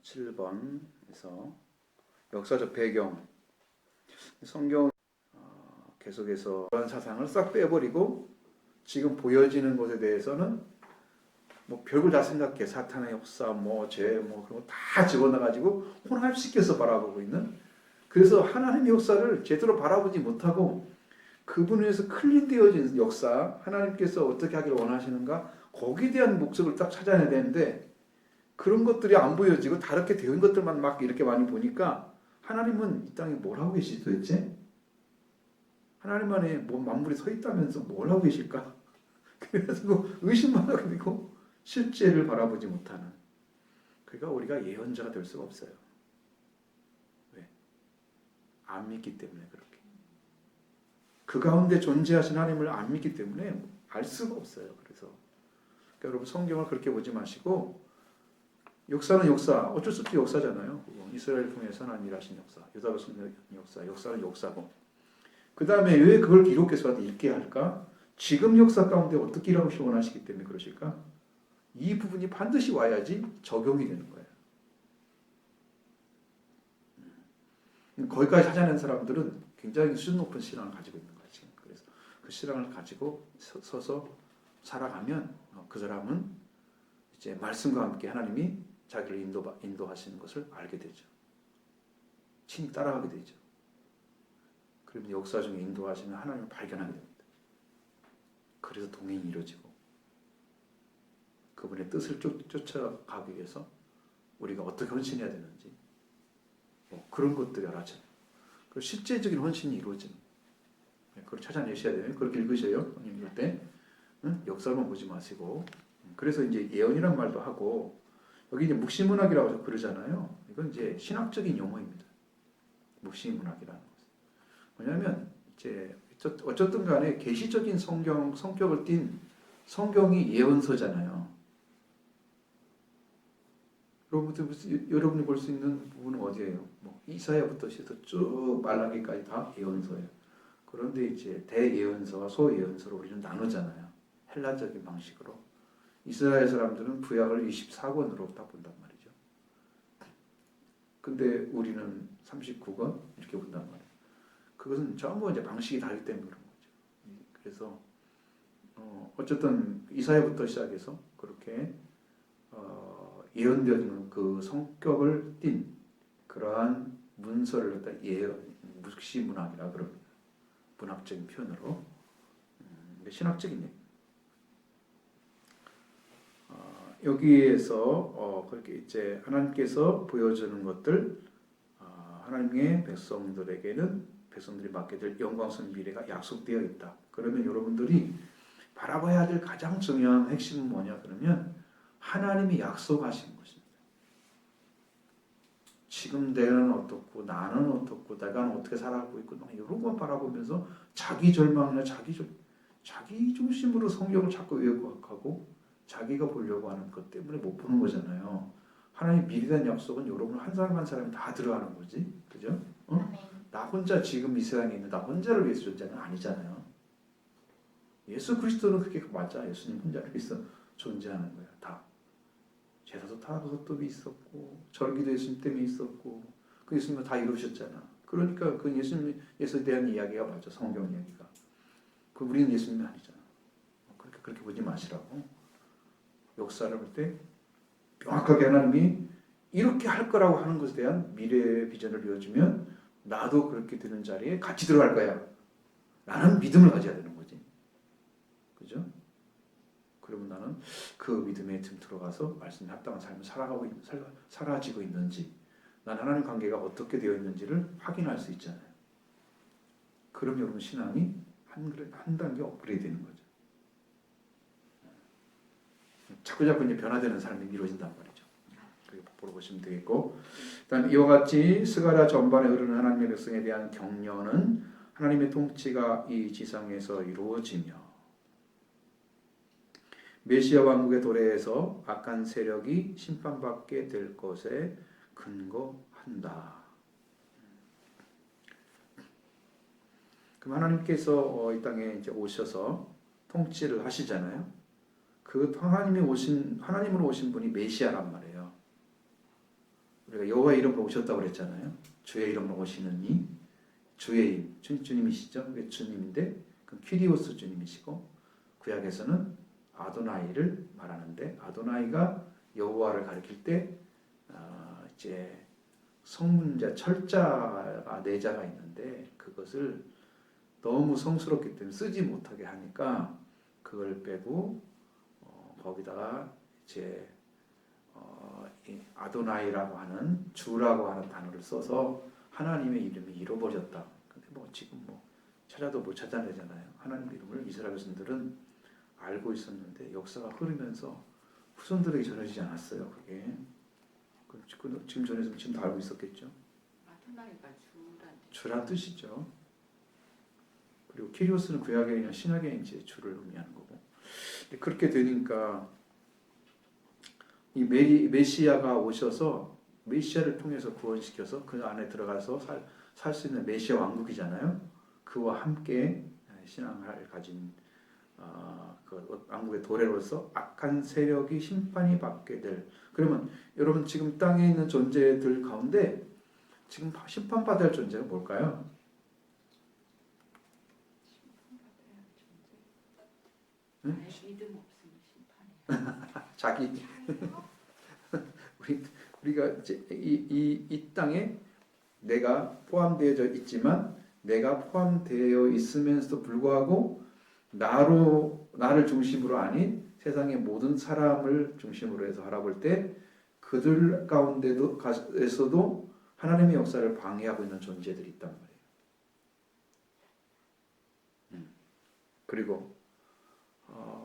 7번에서 역사적 배경, 성경 계속해서 그런 사상을 싹 빼버리고 지금 보여지는 것에 대해서는 뭐 별걸 다 생각해. 사탄의 역사, 뭐 죄, 뭐 그런 거 다 집어넣어가지고 혼합시켜서 바라보고 있는. 그래서 하나님의 역사를 제대로 바라보지 못하고 그분에서 클린되어진 역사, 하나님께서 어떻게 하기를 원하시는가, 거기에 대한 목적을 딱 찾아내야 되는데 그런 것들이 안 보여지고 다르게 되어 있는 것들만 막 이렇게 많이 보니까 하나님은 이 땅에 뭘 하고 계시지 도대체? 하나님 안에 뭐 만물이 서 있다면서 뭘 하고 계실까? 그래서 의심만 하게 되고 실제를 바라보지 못하는. 그러니까 우리가 예언자가 될 수가 없어요. 왜? 안 믿기 때문에 그렇게. 그 가운데 존재하신 하나님을 안 믿기 때문에 알 수가 없어요. 그래서 그러니까 여러분 성경을 그렇게 보지 마시고 역사는 역사, 어쩔 수 없이 역사잖아요. 이스라엘 통해서 하나님 일하신 역사, 유다 백성의 역사, 역사는 역사고. 그 다음에 왜 그걸 기록해서 읽게 할까? 지금 역사 가운데 어떻게 일하고 원하시기 때문에 그러실까? 이 부분이 반드시 와야지 적용이 되는 거예요. 거기까지 찾아낸 사람들은 굉장히 수준 높은 신앙을 가지고 있는 거예요. 지금. 그래서 그 신앙을 가지고 서서 살아가면 그 사람은 이제 말씀과 함께 하나님이 자기를 인도하시는 것을 알게 되죠. 친히 따라가게 되죠. 그러면 역사 중에 인도하시는 하나님을 발견하게 됩니다. 그래서 동행이 이루어지고 그분의 뜻을 쫓아가기 위해서 우리가 어떻게 헌신해야 되는지 그런 것들이 알아져요. 그 실제적인 헌신이 이루어지는 그걸 찾아내셔야 돼요. 그렇게 읽으셔요. 읽을 때 역사만 보지 마시고. 그래서 이제 예언이란 말도 하고 여기 이제 묵시문학이라고 그러잖아요. 이건 이제 신학적인 용어입니다. 묵시문학이라는 것은 뭐냐면 이제 어쨌든 간에 계시적인 성격을 띤 성경이 예언서잖아요. 여러분이 볼 수 있는 부분은 어디예요? 뭐 이사야부터 시작해서 쭉 말라기까지 다 예언서예요. 그런데 이제 대예언서와 소예언서로 우리는 나누잖아요. 헬라적인 방식으로. 이스라엘 사람들은 구약을 24권으로 다 본단 말이죠. 근데 우리는 39권 이렇게 본단 말이에요. 그것은 전부 이제 방식이 다르기 때문에 그런 거죠. 그래서 어쨌든 이사야부터 시작해서 그렇게 예언되는 그 성격을 띤 그러한 문서를 갖다 묵시문학이라 그럽니다. 문학적인 표현으로 신학적인 얘기. 여기에서 그렇게 이제 하나님께서 보여주는 것들, 하나님의 백성들이 맡게 될 영광스러운 미래가 약속되어 있다. 그러면 여러분들이 바라봐야 될 가장 중요한 핵심은 뭐냐? 그러면 하나님이 약속하신 것입니다. 지금 내는 어떻고 나는 어떻고 내가 어떻게 살아가고 있고 이런 것만 바라보면서 자기 절망이나 자기 중심으로 성경을 자꾸 왜곡하고 자기가 보려고 하는 것 때문에 못 보는 거잖아요. 하나님 미래에 대한 약속은 여러분 한 사람 한 사람이 다 들어가는 거지. 그죠? 나 혼자 지금 이 세상에 있는 나 혼자를 위해서 존재는 아니잖아요. 예수 그리스도는 그게 맞아. 예수님 혼자를 위해서 존재하는 거야. 다. 제사도 다 그것도 있었고 절기도 예수님 때문에 있었고 그 예수님은 다 이루셨잖아. 그러니까 그 예수에 대한 이야기가 맞아. 성경 이야기가. 그 우리는 예수님이 아니잖아. 그렇게 보지 마시라고. 역사를 볼 때 명확하게 하나님이 이렇게 할 거라고 하는 것에 대한 미래의 비전을 이어주면 나도 그렇게 되는 자리에 같이 들어갈 거야. 라는 믿음을 가져야 되는 거지. 그죠? 그러면 나는 그 믿음에 좀 들어가서 말씀에 합당한 삶을 살아지고 있는지, 난 하나님 관계가 어떻게 되어 있는지를 확인할 수 있잖아요. 그럼 여러분 신앙이 한 단계 업그레이드 되는 거죠. 자꾸 이제 변화되는 삶이 이루어진단 말이죠. 그렇게 보러 보시면 되겠고, 일단 이와 같이 스가랴 전반에 흐르는 하나님의 백성에 대한 격려는 하나님의 통치가 이 지상에서 이루어지며 메시아 왕국의 도래에서 악한 세력이 심판받게 될 것에 근거한다. 그럼 하나님께서 이 땅에 이제 오셔서 통치를 하시잖아요. 그 하나님으로 오신 분이 메시아란 말이에요. 우리가 여호와 이름으로 오셨다고 그랬잖아요. 주의 이름으로 오시는 이 주의 이름, 주님이시죠. 그게 주님인데 그 퀴리오스 주님이시고 구약에서는 아도나이를 말하는데 아도나이가 여호와를 가리킬 때 이제 성문자 철자가 네 자가 있는데 그것을 너무 성스럽기 때문에 쓰지 못하게 하니까 그걸 빼고 거기다가 이제 이 아도나이라고 하는 주라고 하는 단어를 써서 하나님의 이름이 잃어버렸다. 근데 뭐 지금 뭐 찾아도 못 찾아내잖아요. 하나님 이름을 이스라엘 백성들은 알고 있었는데 역사가 흐르면서 후손들에게 전해지지 않았어요. 그게 지금 전해서 지금 다 알고 있었겠죠. 아도나이가 주란 뜻이죠. 그리고 키리오스는 구약에 그냥 신약에 이제 주를 의미하는 거고. 그렇게 되니까 이 메시아가 오셔서 메시아를 통해서 구원시켜서 그 안에 들어가서 살 수 있는 메시아 왕국이잖아요. 그와 함께 신앙을 가진 그 왕국의 도래로서 악한 세력이 심판이 받게 될. 그러면 여러분 지금 땅에 있는 존재들 가운데 지금 심판받을 존재가 뭘까요? 응? 믿음 없으면 심판이야. 자기 우리가 이제 이 땅에 내가 포함되어 있지만 내가 포함되어 있으면서도 불구하고 나를 중심으로 아닌 세상의 모든 사람을 중심으로 해서 바라볼 때 그들 가운데에서도 하나님의 역사를 방해하고 있는 존재들이 있단 말이에요. 그리고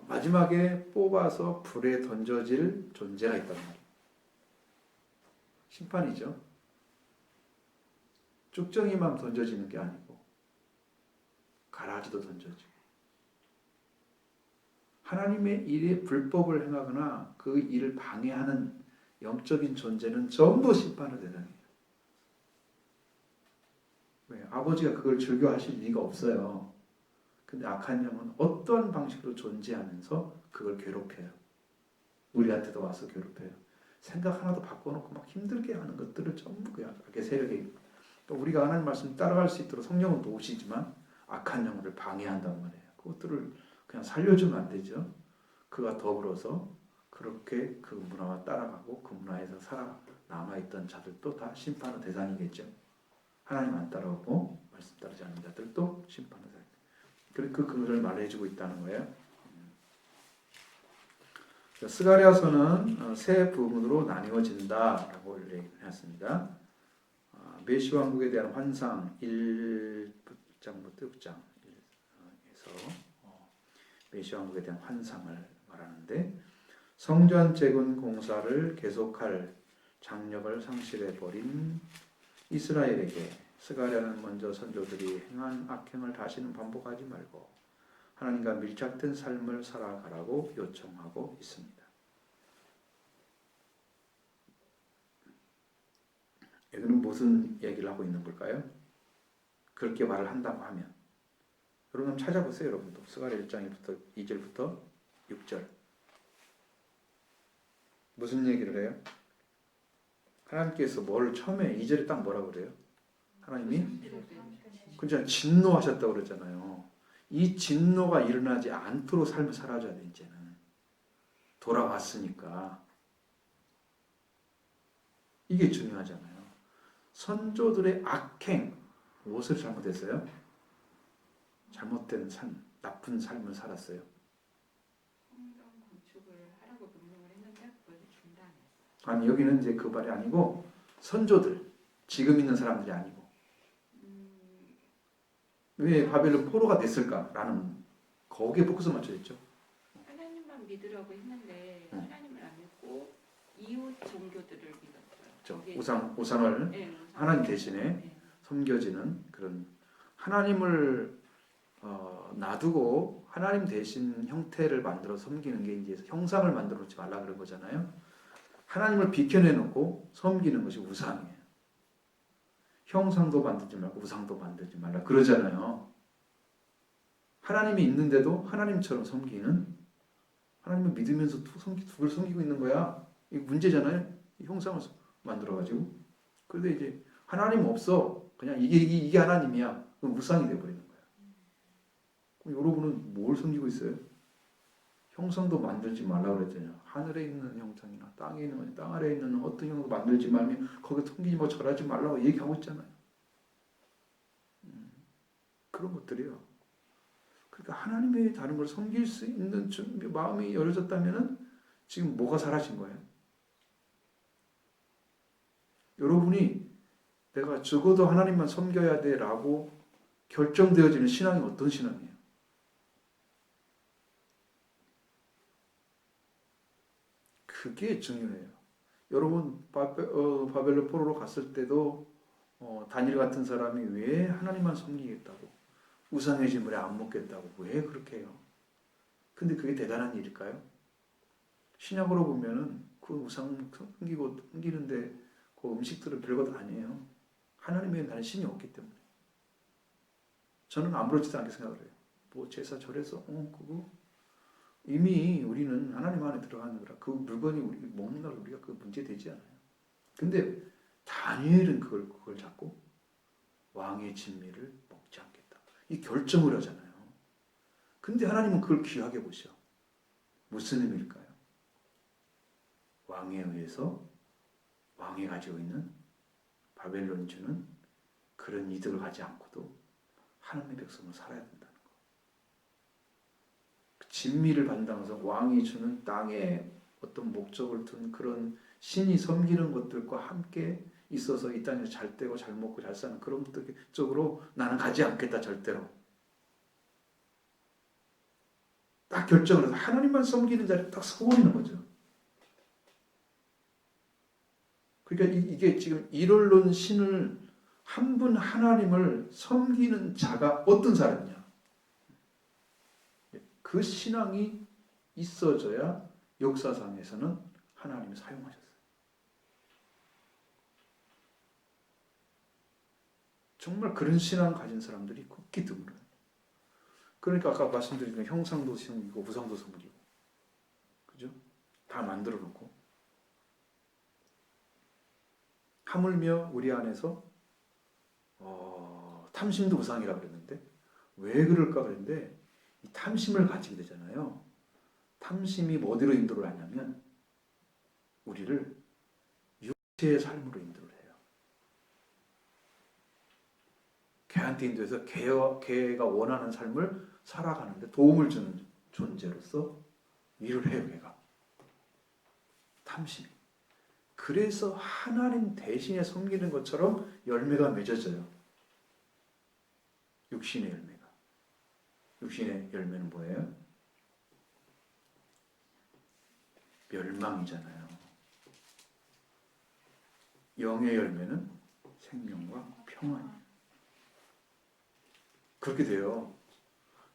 마지막에 뽑아서 불에 던져질 존재가 있단 말이에요. 심판이죠. 쭉정이만 던져지는 게 아니고 가라지도 던져지고 하나님의 일에 불법을 행하거나 그 일을 방해하는 영적인 존재는 전부 심판의 대상이에요. 왜? 아버지가 그걸 즐겨하실 리가 없어요. 근데 악한 영은 어떤 방식으로 존재하면서 그걸 괴롭혀요. 우리한테도 와서 괴롭혀요. 생각 하나도 바꿔놓고 막 힘들게 하는 것들을 전부 그 악의 세력이 또 우리가 하나님 말씀 따라갈 수 있도록 성령은 도우시지만 악한 영을 방해한단 말이에요. 그것들을 그냥 살려주면 안 되죠. 그와 더불어서 그렇게 그 문화와 따라가고 그 문화에서 살아남아있던 자들도 다 심판의 대상이겠죠. 하나님 안 따라오고 말씀 따르지 않는 자들도 심판의 대상. 그 근거를 말해주고 있다는 거예요. 스가랴서는 세 부분으로 나뉘어진다라고 얘기했습니다. 메시 왕국에 대한 환상 1장부터 6장에서 메시 왕국에 대한 환상을 말하는데 성전 재건 공사를 계속할 장력을 상실해버린 이스라엘에게 스가랴는 먼저 선조들이 행한 악행을 다시는 반복하지 말고 하나님과 밀착된 삶을 살아가라고 요청하고 있습니다. 여기는 무슨 얘기를 하고 있는 걸까요? 그렇게 말을 한다고 하면 여러분 한번 찾아보세요. 여러분도 스가랴 1장 2절부터 6절 무슨 얘기를 해요? 하나님께서 뭘 처음에 2절에 딱 뭐라고 그래요? 하나님이 그냥 진노하셨다고 그러잖아요. 이 진노가 일어나지 않도록 삶을 살아줘야 돼. 이제는 돌아왔으니까 이게 중요하잖아요. 선조들의 악행 무엇을 잘못했어요? 잘못된 삶, 나쁜 삶을 살았어요. 성전 건축을 하라고 명령을 했는데 그걸 중단했어요. 아니 여기는 이제 그 말이 아니고 선조들 지금 있는 사람들이 아니고 왜 바벨론 포로가 됐을까라는 거기에 포커스 맞춰 있죠. 하나님만 믿으라고 했는데 하나님을 안 믿고 이웃 종교들을 믿었어요. 우상을 네, 하나님 대신에 섬겨지는 그런 하나님을 놔두고 하나님 대신 형태를 만들어 섬기는 게 이제 형상을 만들어 놓지 말라 그런 거잖아요. 하나님을 비켜내놓고 섬기는 것이 우상이에요. 형상도 만들지 말고 우상도 만들지 말라 그러잖아요. 하나님이 있는데도 하나님처럼 섬기는 하나님을 믿으면서 누굴 섬기고 있는 거야. 이게 문제잖아요. 이 형상을 만들어가지고. 그런데 이제 하나님 없어. 그냥 이게 하나님이야. 그럼 무상이 돼버리는 거야. 그럼 여러분은 뭘 섬기고 있어요? 형상도 만들지 말라고 그랬잖아요. 하늘에 있는 형상이나 땅에 있는 땅 아래에 있는 어떤 형상도 만들지 말면 거기 섬기지 뭐 절하지 말라고 얘기하고 있잖아요. 그런 것들이요. 그러니까 하나님의 다른 걸 섬길 수 있는 마음이 열어졌다면은 지금 뭐가 사라진 거예요? 여러분이 내가 적어도 하나님만 섬겨야 돼라고 결정되어지는 신앙이 어떤 신앙이에요? 그게 중요해요. 여러분 바벨론 포로로 갔을 때도 다니엘 같은 사람이 왜 하나님만 섬기겠다고 우상의 제물에 안 먹겠다고 왜 그렇게 해요? 근데 그게 대단한 일일까요? 신약으로 보면은 그 우상 섬기는데 그 음식들은 별것 아니에요. 하나님의 나는 신이 없기 때문에. 저는 아무렇지도 않게 생각을 해요. 뭐 제사 절에서 그거 이미 우리는 하나님 안에 들어가는 거라 그 물건이 우리 먹는 날 우리가 그 문제 되지 않아요. 근데 다니엘은 그걸 잡고 왕의 진미를 먹지 않겠다. 이 결정을 하잖아요. 근데 하나님은 그걸 귀하게 보셔. 무슨 의미일까요? 왕에 의해서 왕이 가지고 있는 바벨론이 주는 그런 이득을 가지 않고도 하나님의 백성은 살아야 된다는 거. 진미를 받는다면서 왕이 주는 땅에 어떤 목적을 둔 그런 신이 섬기는 것들과 함께 있어서 이 땅에서 잘 되고 잘 먹고 잘 사는 그런 것들 쪽으로 나는 가지 않겠다 절대로. 딱 결정을 해서 하나님만 섬기는 자리에 딱 서버리는 거죠. 그러니까 이게 지금 일원론 신을 한 분 하나님을 섬기는 자가 어떤 사람이냐. 그 신앙이 있어져야 역사상에서는 하나님이 사용하셨어요. 정말 그런 신앙을 가진 사람들이 극히 드물어요. 그러니까 아까 말씀드린 그 형상도 섬기고 우상도 섬기고 그죠? 다 만들어 놓고 하물며 우리 안에서 탐심도 우상이라고 그랬는데 왜 그럴까 그랬는데 이 탐심을 가지게 되잖아요. 탐심이 어디로 인도를 하냐면 우리를 육체의 삶으로 인도를 해요. 걔한테 인도해서 걔가 원하는 삶을 살아가는데 도움을 주는 존재로서 일을 해요. 걔가. 탐심이. 그래서 하나님 대신에 섬기는 것처럼 열매가 맺어져요. 육신의 열매가. 육신의 열매는 뭐예요? 멸망이잖아요. 영의 열매는 생명과 평안이에요. 그렇게 돼요.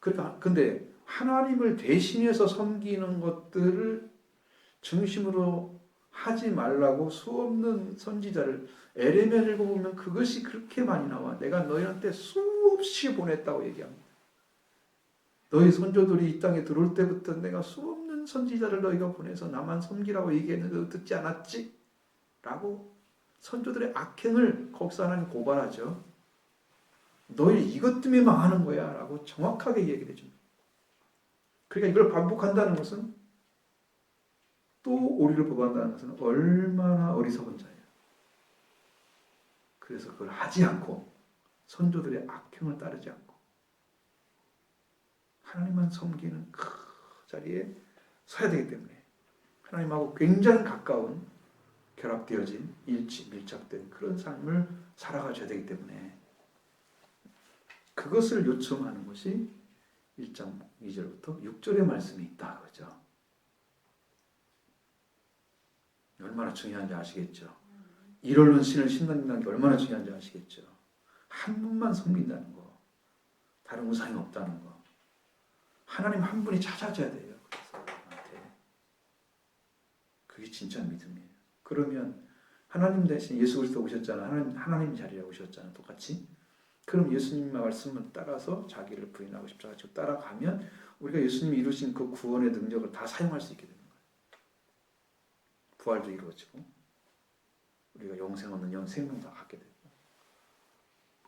그러니까 근데 하나님을 대신해서 섬기는 것들을 중심으로 하지 말라고 수없는 선지자를 에레미야를 읽어보면 그것이 그렇게 많이 나와. 내가 너희한테 수없이 보냈다고 얘기합니다. 너희 선조들이 이 땅에 들어올 때부터 내가 수없는 선지자를 너희가 보내서 나만 섬기라고 얘기했는데 듣지 않았지? 라고 선조들의 악행을 거기서 하나님 고발하죠. 너희 이것 때문에 망하는 거야 라고 정확하게 얘기를 해줍니다. 그러니까 이걸 반복한다는 것은 또 우리를 보관한다는 것은 얼마나 어리석은 자예요. 그래서 그걸 하지 않고 선조들의 악행을 따르지 않고 하나님만 섬기는 그 자리에 서야 되기 때문에 하나님하고 굉장히 가까운 결합되어진 밀착된 그런 삶을 살아가셔야 되기 때문에 그것을 요청하는 것이 1장 2절부터 6절의 말씀이 있다. 그죠? 얼마나 중요한지 아시겠죠? 일원론 신을 신는다는 게 얼마나 중요한지 아시겠죠? 한 분만 섬긴다는 거. 다른 우상이 없다는 거. 하나님 한 분이 찾아줘야 돼요. 그래서 나한테. 그게 진짜 믿음이에요. 그러면 하나님 대신 예수 그리스도 오셨잖아. 하나님 자리에 오셨잖아. 똑같이. 그럼 예수님의 말씀을 따라서 자기를 부인하고 십자가 지고 따라가면 우리가 예수님이 이루신 그 구원의 능력을 다 사용할 수 있게 되는 거예요. 부활도 이루어지고 우리가 영생 얻는 생명도 갖게 되고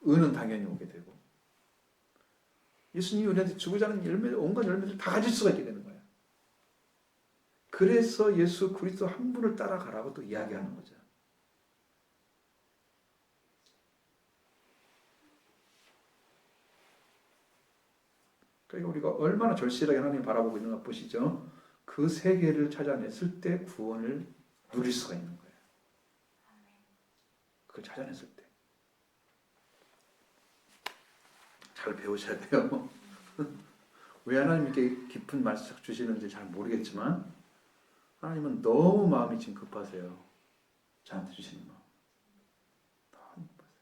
은은 당연히 오게 되고 예수님이 우리한테 주고자 하는 열매, 온갖 열매를 다 가질 수가 있게 되는 거예요. 그래서 예수 그리스도 한 분을 따라가라고 또 이야기하는 거죠. 그러니까 우리가 얼마나 절실하게 하나님 바라보고 있는가 보시죠. 그 세계를 찾아냈을 때 구원을 누릴 수가 있는 거예요. 그걸 찾아냈을 때. 잘 배우셔야 돼요. 왜 하나님 이렇게 깊은 말씀 주시는지 잘 모르겠지만 하나님은 너무 마음이 지금 급하세요. 저한테 주시는 마음. 너무 급하세요.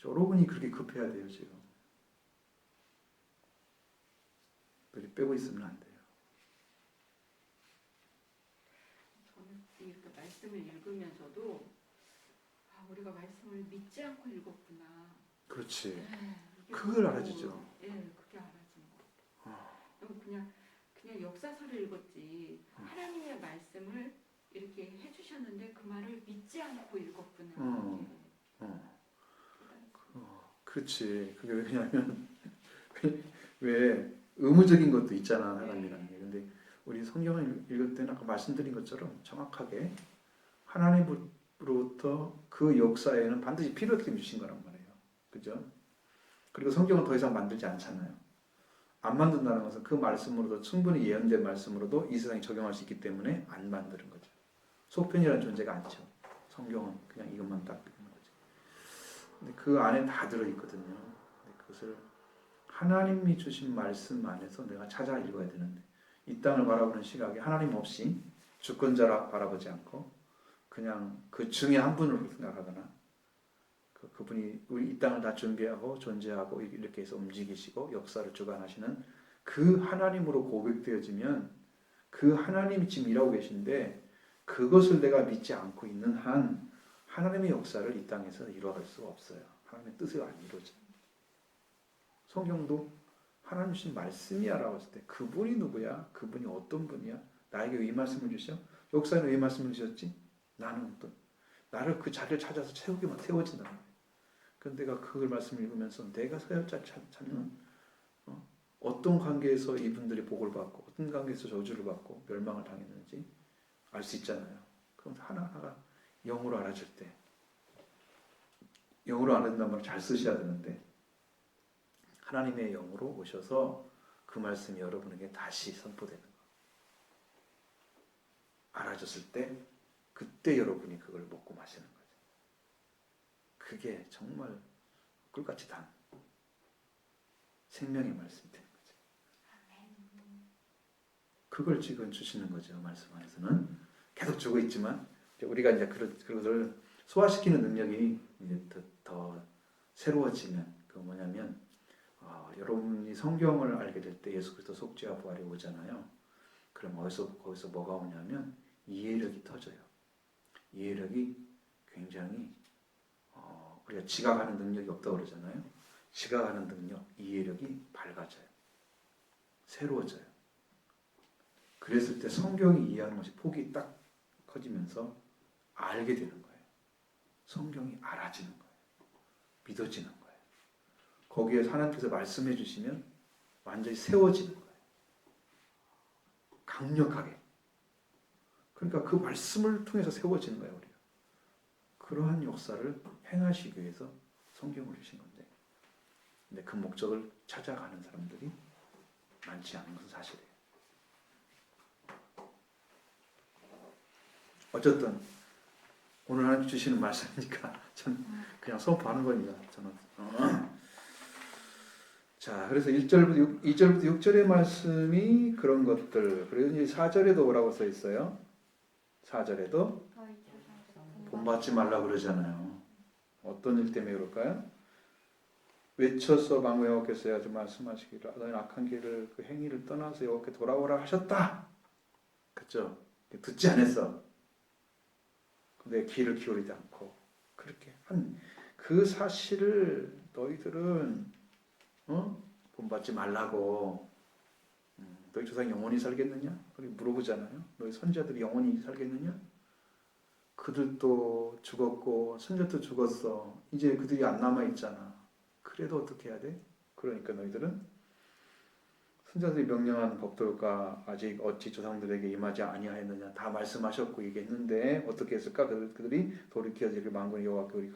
여러분이 그렇게 급해야 돼요 지금. 그렇게 빼고 있으면 안 돼요. 저는 이렇게 말씀을 읽으면서도 우리가 말씀을 믿지 않고 읽었구나. 그렇지. 네, 그걸 알아지죠. 예, 그게 알아지는 것 같아요. 그냥 역사서를 읽었지 하나님의 말씀을 이렇게 해주셨는데 그 말을 믿지 않고 읽었구나. 그렇지. 그게 왜냐면 왜 의무적인 것도 있잖아 하나님이라는 게. 근데 우리 성경을 읽을 때는 아까 말씀드린 것처럼 정확하게 하나님으로부터 그 역사에는 반드시 필요하게 주신 거란 말이에요. 그죠? 그리고 성경은 더 이상 만들지 않잖아요. 안 만든다는 것은 그 말씀으로도 충분히 예언된 말씀으로도 이 세상에 적용할 수 있기 때문에 안 만드는 거죠. 속편이라는 존재가 않죠. 성경은 그냥 이것만 딱 있는 거죠. 근데 그 안에 다 들어있거든요. 근데 그것을 하나님이 주신 말씀 안에서 내가 찾아 읽어야 되는데 이 땅을 바라보는 시각에 하나님 없이 주권자라 바라보지 않고 그냥 그 중에 한 분을 생각하거나 그분이 우리 이 땅을 다 준비하고 존재하고 이렇게 해서 움직이시고 역사를 주관하시는 그 하나님으로 고백되어지면 그 하나님이 지금 일하고 계신데 그것을 내가 믿지 않고 있는 한 하나님의 역사를 이 땅에서 이루어갈 수가 없어요. 하나님의 뜻이 안 이루어져요. 성경도 하나님 주신 말씀이야라고 했을 때 그분이 누구야? 그분이 어떤 분이야? 나에게 왜 이 말씀을 주셔? 역사에는 왜 이 말씀을 주셨지? 나는 어떤 나를 그 자리를 찾아서 채우기만 태워진단 말이에요. 그런데 내가 그 말씀을 읽으면서 내가 서열자 찾는 어떤 관계에서 이분들이 복을 받고 어떤 관계에서 저주를 받고 멸망을 당했는지 알 수 있잖아요. 그럼 하나하나가 영으로 알아질 때 영으로 알아진다는 말을 잘 쓰셔야 되는데 하나님의 영으로 오셔서 그 말씀이 여러분에게 다시 선포되는 거. 알아졌을 때 그때 여러분이 그걸 먹고 마시는 거죠. 그게 정말 꿀같이 단 생명의 말씀이 되는 거죠. 그걸 지금 주시는 거죠. 말씀 안에서는 계속 주고 있지만 우리가 이제 그것을 소화시키는 능력이 이제 더 새로워지면 그 뭐냐면 여러분이 성경을 알게 될 때 예수 그리스도 속죄와 부활이 오잖아요. 그럼 거기서 뭐가 오냐면 이해력이 터져요. 이해력이 굉장히 우리가 지각하는 능력이 없다고 그러잖아요. 지각하는 능력, 이해력이 밝아져요. 새로워져요. 그랬을 때 성경이 이해하는 것이 폭이 딱 커지면서 알게 되는 거예요. 성경이 알아지는 거예요. 믿어지는 거예요. 거기에 하나님께서 말씀해 주시면 완전히 세워지는 거예요. 강력하게. 그러니까 그 말씀을 통해서 세워지는 거예요. 우리가. 그러한 역사를 행하시기 위해서 성경을 주신 건데 근데 그 목적을 찾아가는 사람들이 많지 않은 것은 사실이에요. 어쨌든 오늘 하나님 주시는 말씀이니까 저는 그냥 선포하는 겁니다. 저는 자, 그래서 2절부터 6절의 말씀이 그런 것들. 그리고 이제 4절에도 뭐라고 써 있어요? 4절에도 본받지 말라 그러잖아요. 어떤 일 때문에 그럴까요? 외쳐서 방언하옵소서 아주 말씀하시기를 너희 악한 길을 그 행위를 떠나서 여호와께 돌아오라 하셨다. 그렇죠? 듣지 않았어. 내 귀를 기울이지 않고 그렇게 한 그 사실을 너희들은 본받지 말라고. 너희 조상이 영원히 살겠느냐? 그렇게 물어보잖아요. 너희 선자들이 영원히 살겠느냐? 그들도 죽었고 선조도 죽었어. 이제 그들이 안 남아 있잖아. 그래도 어떻게 해야 돼? 그러니까 너희들은 선자들이 명령한 법도가 아직 어찌 조상들에게 임하지 아니하였느냐 다 말씀하셨고 얘기했는데 어떻게 했을까? 그들이 돌이켜 이렇게 만군의 여호와께 우리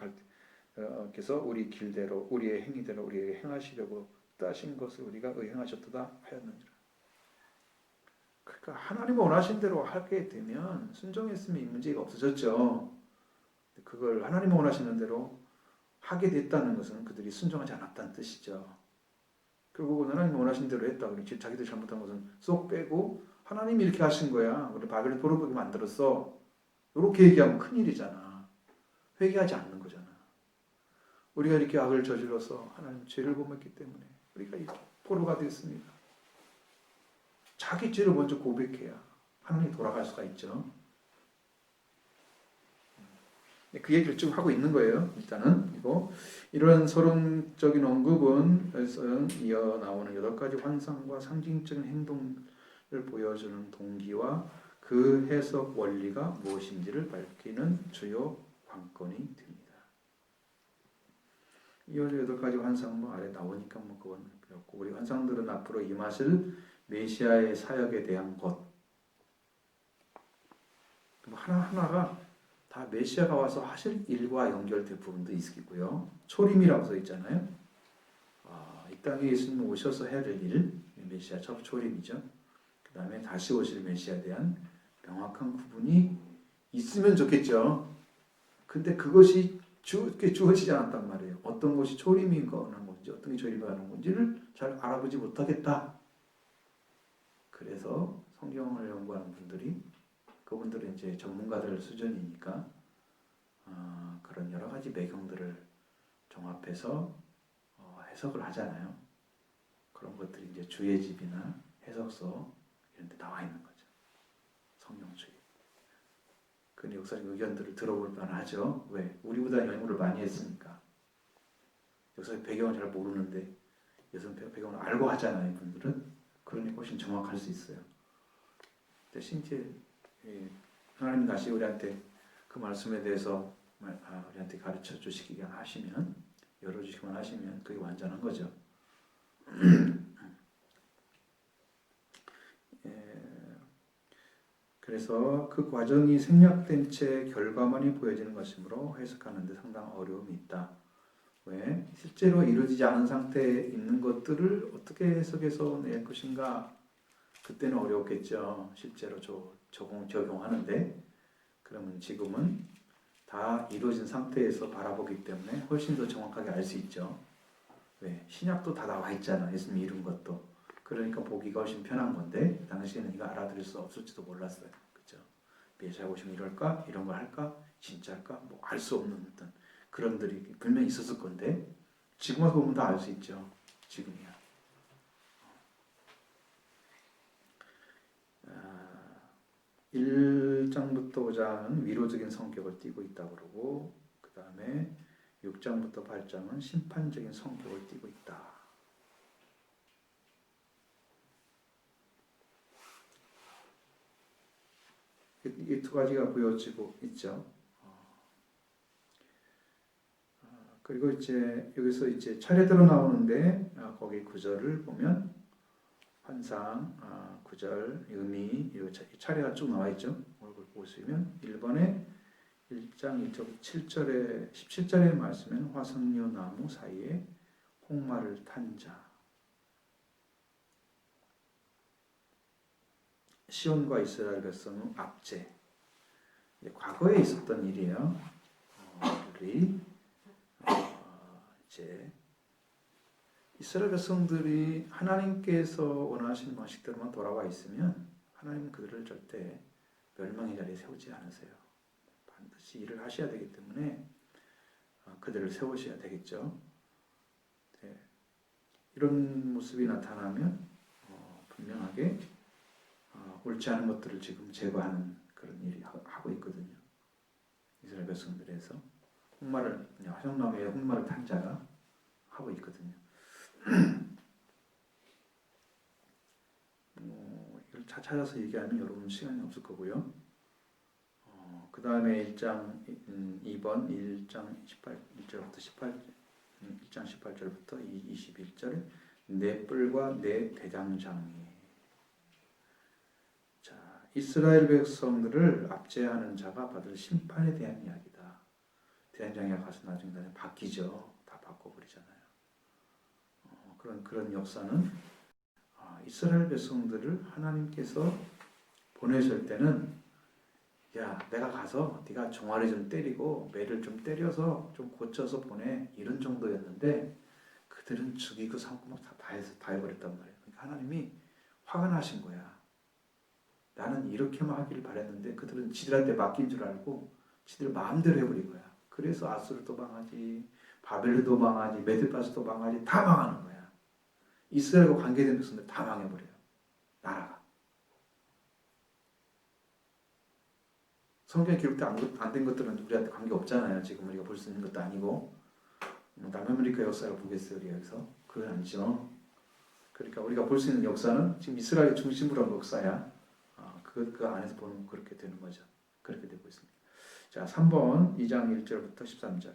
께서 우리 길대로 우리의 행위대로 우리에게 행하시려고 뜻하신 것을 우리가 의행하셨도다 하였느니라. 그러니까 하나님 원하신 대로 하게 되면 순종했으면 이 문제가 없어졌죠. 그걸 하나님 원하시는 대로 하게 됐다는 것은 그들이 순종하지 않았다는 뜻이죠. 결국은 하나님 원하신 대로 했다. 그러니 자기들 잘못한 것은 쏙 빼고 하나님이 이렇게 하신 거야. 우리 바벨을 돌아보게 만들었어. 이렇게 얘기하면 큰일이잖아. 회개하지 않는 거잖아. 우리가 이렇게 악을 저질러서 하나님 죄를 범했기 때문에 우리가 이 포로가 됐습니다. 자기 죄를 먼저 고백해야 하나님이 돌아갈 수가 있죠. 그 얘기를 쭉 하고 있는 거예요. 일단은 그리고 이런 서론적인 언급은 이어 나오는 8가지 환상과 상징적인 행동을 보여주는 동기와 그 해석 원리가 무엇인지를 밝히는 주요 관건이 됩니다. 이 8가지 환상 아래 나오니까 그건 배웠고 우리 환상들은 앞으로 임하실 메시아의 사역에 대한 것 하나하나가 다 메시아가 와서 하실 일과 연결된 부분도 있겠고요. 초림이라고 써 있잖아요. 이 땅에 예수님 오셔서 해야 될 일, 메시아 첫 초림이죠. 그 다음에 다시 오실 메시아에 대한 명확한 구분이 있으면 좋겠죠. 근데 그것이 주어지지 않았단 말이에요. 어떤 것이 초림인가 하는 건지, 어떤 게 초림인가 하는 건지를 잘 알아보지 못하겠다. 그래서 성경을 연구하는 분들이 그분들은 이제 전문가들 수준이니까 그런 여러 가지 배경들을 종합해서 해석을 하잖아요. 그런 것들이 이제 주예집이나 해석서 이런 데 나와 있는 거죠. 성경주의. 그 역사적 의견들을 들어볼 만하죠. 왜? 우리보다 연구를 많이 했으니까. 역사적 배경을 잘 모르는데 역사적 배경을 알고 하잖아요. 이분들은. 그러니까 훨씬 정확할 수 있어요. 대신 이제 하나님 다시 우리한테 그 말씀에 대해서 우리한테 가르쳐 주시기만 하시면 열어주시기만 하시면 그게 완전한 거죠. 그래서 그 과정이 생략된 채 결과만이 보여지는 것이므로 해석하는 데 상당한 어려움이 있다. 왜? 실제로 이루어지지 않은 상태에 있는 것들을 어떻게 해석해서 낼 것인가? 그때는 어려웠겠죠. 실제로 적용하는데. 그러면 지금은 다 이루어진 상태에서 바라보기 때문에 훨씬 더 정확하게 알 수 있죠. 왜? 신약도 다 나와 있잖아. 예수님 이룬 것도. 그러니까 보기가 훨씬 편한 건데 당시에는 이거 알아들을 수 없을지도 몰랐어요. 그렇죠? 메시아 오시면 이럴까? 이런 걸 할까? 진짜일까? 뭐 알 수 없는 어떤 그런 들이 분명히 있었을 건데 지금 와서 보면 다 알 수 있죠. 지금이야. 1장부터 5장은 위로적인 성격을 띠고 있다고 그러고 그 다음에 6장부터 8장은 심판적인 성격을 띠고 있다. 이 두 가지가 보여지고 있죠. 그리고 이제 여기서 이제 차례대로 나오는데 거기 구절을 보면 환상, 구절, 의미 차례가 쭉 나와 있죠. 얼굴 보시면 1번에 1장 7절에 17절의 말씀은 화석류 나무 사이에 홍마를 탄 자. 시온과 이스라엘 백성은 압제. 과거에 있었던 일이에요. 이제 이스라엘 백성들이 하나님께서 원하시는 방식대로만 돌아와 있으면 하나님은 그들을 절대 멸망의 자리에 세우지 않으세요. 반드시 일을 하셔야 되기 때문에 그들을 세우셔야 되겠죠. 네. 이런 모습이 나타나면 분명하게 옳지 않은 것들을 지금 제거하는 그런 일이 하고 있거든요. 이스라엘 백성들에서 화성나무에 홍마를 탄 자가 하고 있거든요. 이걸 찾아서 얘기하면 여러분 시간이 없을 거고요. 그 다음에 1장 2번 1장 1절부터 1장 18절부터 21절에 내 뿔과 내 대장장이. 자, 이스라엘 백성들을 압제하는 자가 받을 심판에 대한 이야기다. 대장장이가 가서 나중에 바뀌죠. 다 바꿔버리잖아요. 그런 역사는 이스라엘 백성들을 하나님께서 보내실 때는 야, 내가 가서 네가 종아리 좀 때리고 매를 좀 때려서 좀 고쳐서 보내 이런 정도였는데 그들은 죽이고 삼고 막 다 해버렸단 말이에요. 그러니까 하나님이 화가 나신 거야. 나는 이렇게만 하기를 바랬는데 그들은 지들한테 맡긴 줄 알고 지들 마음대로 해버린 거야. 그래서 아수르도 망하지, 바벨도 망하지, 메드바스도 망하지, 다 망하는 거야. 이스라엘과 관계된 백성들 다 망해버려요. 나라가. 성경에 기록돼 안 된 것들은 우리한테 관계 없잖아요. 지금 우리가 볼 수 있는 것도 아니고. 남아메리카 역사를 보겠어요, 우리가 여기서? 그건 아니죠. 그러니까 우리가 볼 수 있는 역사는 지금 이스라엘 중심으로 한 역사야. 그 안에서 보면 그렇게 되는 거죠. 그렇게 되고 있습니다. 자, 3번 2장 1절부터 13절.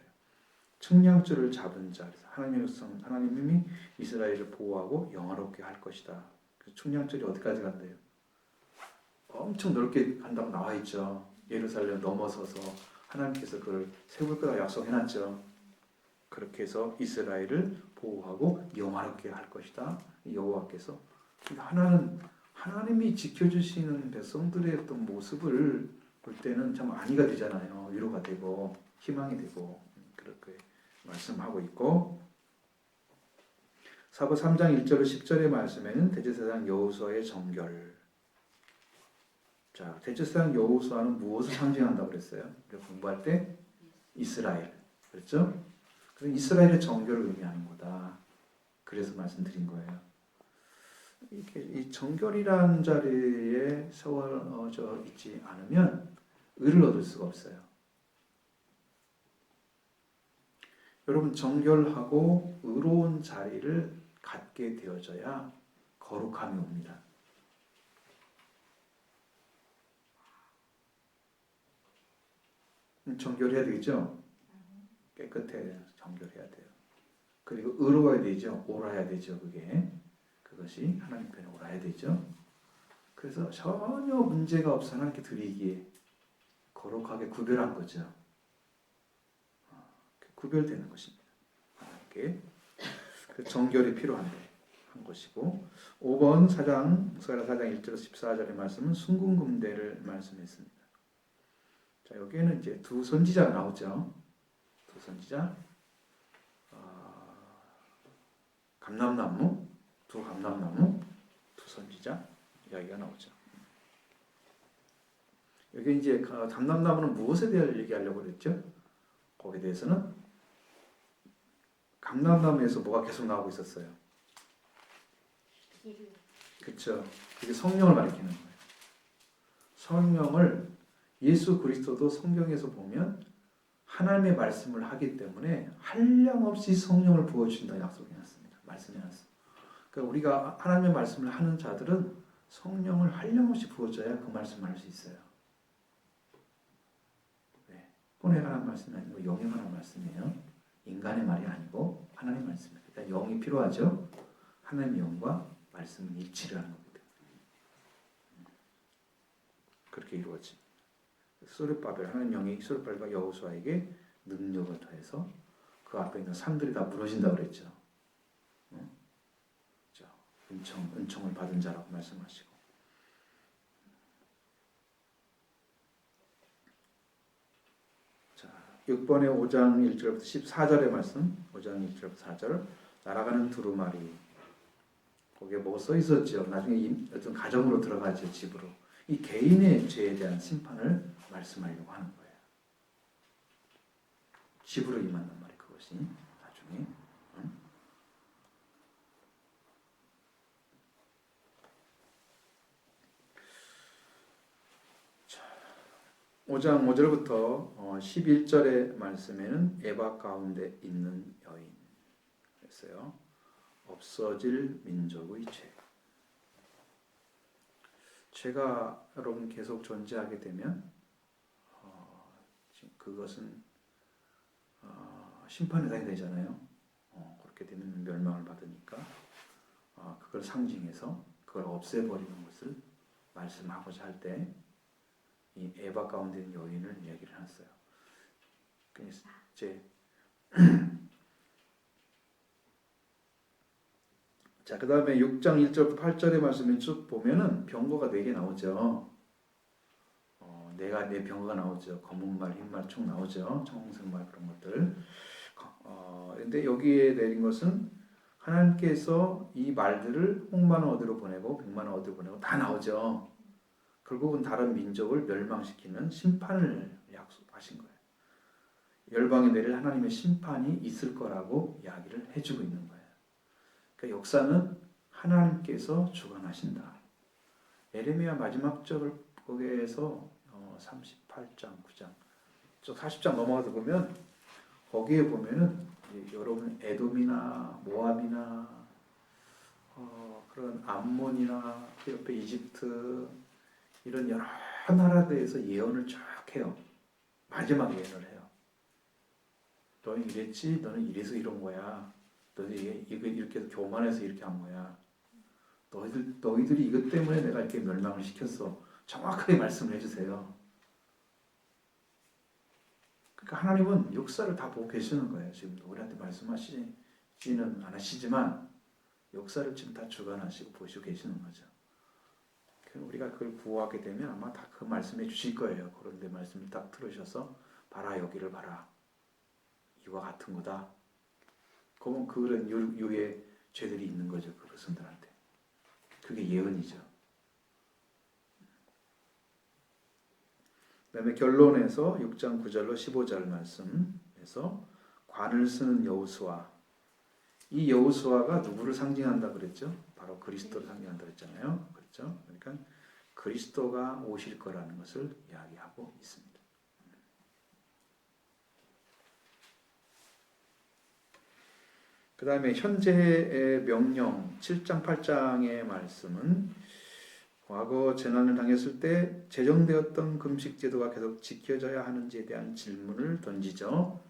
측량줄을 잡은 자. 하나님이 이스라엘을 보호하고 영화롭게 할 것이다. 그 측량줄이 어디까지 간대요? 엄청 넓게 간다고 나와 있죠. 예루살렘 넘어서서 하나님께서 그걸 세울 거라 약속해놨죠. 그렇게 해서 이스라엘을 보호하고 영화롭게 할 것이다. 여호와께서. 하나님이 지켜주시는 백성들의 어떤 모습을 볼 때는 참 안위가 되잖아요. 위로가 되고 희망이 되고 그렇게 말씀하고 있고, 사도 3장 1절 10절의 말씀에는 대제사장 여호수아의 정결. 자, 대제사장 여호수아는 무엇을 상징한다고 그랬어요? 우리가 공부할 때 이스라엘. 그렇죠? 그래서 이스라엘의 정결을 의미하는 거다. 그래서 말씀드린 거예요. 이렇게 이 정결이라는 자리에 세워져 있지 않으면 의를 얻을 수가 없어요. 여러분, 정결하고 의로운 자리를 갖게 되어져야 거룩함이 옵니다. 정결해야 되겠죠? 깨끗해야 정결해야 돼요. 그리고 의로워야 되죠. 옳아야 되죠. 그것이 하나님 편에 옳아야 되죠. 그래서 전혀 문제가 없어 하나님께 드리기에 거룩하게 구별한 거죠. 구별되는 것입니다. 하나님께 그 정결이 필요한데 한 것이고, 5번 4장 1절에서 14절의 말씀은 순금군대를 말씀했습니다. 자, 여기에는 이제 두 선지자가 나오죠. 두 선지자, 감람나무, 두 선지자 이야기가 나오죠. 여기 이제 감람나무는 무엇에 대해 얘기하려고 그랬죠? 거기에 대해서는 감람나무에서 뭐가 계속 나오고 있었어요. 그렇죠. 그게 성령을 가리키는 거예요. 성령을 예수 그리스도도 성경에서 보면 하나님의 말씀을 하기 때문에 한량없이 성령을 부어주신다 약속해놨습니다. 말씀해놨어요. 그러니까 우리가 하나님의 말씀을 하는 자들은 성령을 한량없이 부어줘야 그 말씀을 할 수 있어요. 네. 혼에 관한 말씀이 아니고 영에 관한 말씀이에요. 인간의 말이 아니고 하나님의 말씀이에요. 일단 영이 필요하죠. 하나님의 영과 말씀은 일치를 하는 겁니다. 그렇게 이루어집니다. 스룹바벨, 하나님 영이 스룹바벨과 여호수아에게 능력을 더해서 그 앞에 있는 산들이 다 무너진다고 그랬죠. 은총을 받은 자라고 말씀하시고. 자, 6번의 5장 1절부터 14절의 말씀, 5장 1절부터 4절, 날아가는 두루마리. 거기에 뭐가 써 있었죠. 나중에 어떤 가정으로 들어가죠, 집으로. 이 개인의 죄에 대한 심판을 말씀하려고 하는 거예요. 집으로 임한단 말이에요. 그것이 나중에. 자, 5장 5절부터 11절의 말씀에는 에바 가운데 있는 여인 그랬어요. 없어질 민족의 죄. 죄가 여러분 계속 존재하게 되면 그것은 심판의 당이 되잖아요. 그렇게 되면 멸망을 받으니까 그걸 상징해서 그걸 없애버리는 것을 말씀하고자 할 때 이 에바 가운데 있는 여인을 이야기를 해놨어요. 이제 자, 그 다음에 6장 1절부터 8절의 말씀을 쭉 보면은 병거가 4개 나오죠. 내 병거가 나오죠. 검은 말, 흰 말 쭉 나오죠. 청색 말 그런 것들. 근데 여기에 내린 것은 하나님께서 이 말들을 홍만원 어디로 보내고 백만원 어디로 보내고 다 나오죠. 결국은 다른 민족을 멸망시키는 심판을 약속하신 거예요. 열방에 내릴 하나님의 심판이 있을 거라고 이야기를 해주고 있는 거예요. 그러니까 역사는 하나님께서 주관하신다. 에레미야 마지막 절을 거기에서 38장, 9장, 저 40장 넘어가서 보면 거기에 보면은 여러분 에돔이나 모압이나 그런 암몬이나 그 옆에 이집트 이런 여러 나라들에서 예언을 쫙 해요. 마지막 예언을 해요. 너는 이랬지, 너는 이래서 이런 거야. 너희들이 이렇게 해서 교만해서 이렇게 한 거야. 너희들이 이것 때문에 내가 이렇게 멸망을 시켰어. 정확하게 말씀을 해주세요. 그러니까 하나님은 역사를 다 보고 계시는 거예요. 지금 우리한테 말씀하시지는 않으시지만 역사를 지금 다 주관하시고 보시고 계시는 거죠. 우리가 그걸 구하게 되면 아마 다 그 말씀해 주실 거예요. 그런데 말씀을 딱 들으셔서 봐라 여기를 봐라. 이와 같은 거다. 그러면 그런 유의 죄들이 있는 거죠. 그 백성들한테. 그게 예언이죠. 그 다음에 결론에서 6장 9절로 15절 말씀에서 관을 쓰는 여호수아. 이 여호수아가 누구를 상징한다 그랬죠? 바로 그리스도를 상징한다 그랬잖아요. 그렇죠? 그러니까 그리스도가 오실 거라는 것을 이야기하고 있습니다. 그 다음에 현재의 명령 7장 8장의 말씀은 과거 재난을 당했을 때 제정되었던 금식 제도가 계속 지켜져야 하는지에 대한 질문을 던지죠.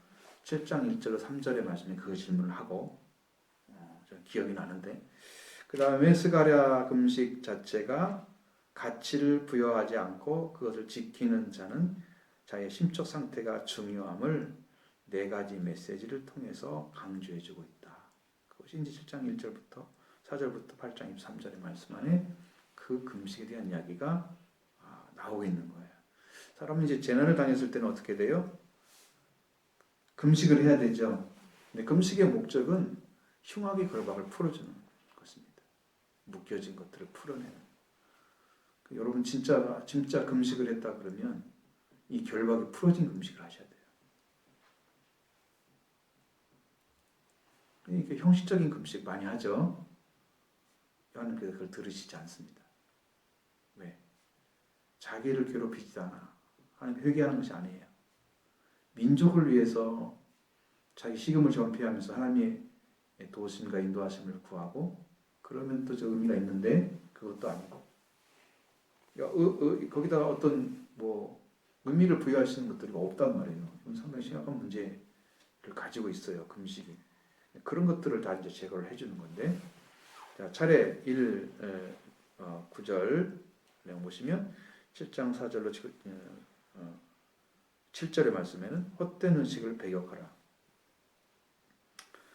7장 1절로 3절의 말씀에 그 질문을 하고 기억이 나는데 그 다음에 스가랴 금식 자체가 가치를 부여하지 않고 그것을 지키는 자는 자의 심적 상태가 중요함을 4가지 메시지를 통해서 강조해주고 있다. 그것이 이제 7장 1절부터 4절부터 8장 23절의 말씀 안에 그 금식에 대한 이야기가 나오고 있는 거예요. 사람은 이제 재난을 당했을 때는 어떻게 돼요? 금식을 해야 되죠. 근데 금식의 목적은 흉악의 결박을 풀어주는 것입니다. 묶여진 것들을 풀어내는. 여러분 진짜 금식을 했다 그러면 이 결박이 풀어진 금식을 하셔야 돼요. 이렇게 형식적인 금식 많이 하죠. 하나님께서 그걸 들으시지 않습니다. 왜? 자기를 괴롭히지 않아. 하나님 회개하는 것이 아니에요. 민족을 위해서 자기 식음을 전폐하면서 하나님의 도우심과 인도하심을 구하고 그러면 또 저 의미가 있는데 그것도 아니고 거기다가 어떤 의미를 부여하시는 것들이 없단 말이에요. 상당히 심각한 문제를 가지고 있어요. 금식이. 그런 것들을 다 이제 제거를 해주는 건데 자, 차례 9절 내용 보시면 7장 4절로 7절의 말씀에는 헛된 의식을 배격하라.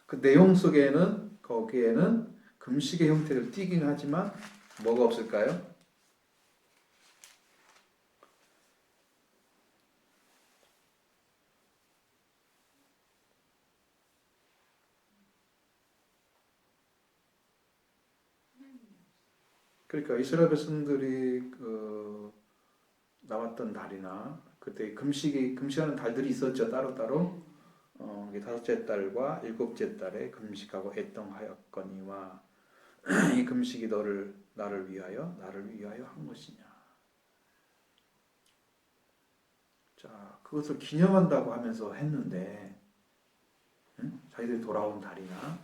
그 내용 속에는 거기에는 금식의 형태를 띠긴 하지만 뭐가 없을까요? 그러니까 이스라엘 백성들이 나왔던 달이나 그때 금식하는 달들이 있었죠. 따로따로. 5째 달과 7째 달에 금식하고 애통하였거니와 이 금식이 나를 위하여 한 것이냐. 자, 그것을 기념한다고 하면서 했는데 자기들이 돌아온 달이나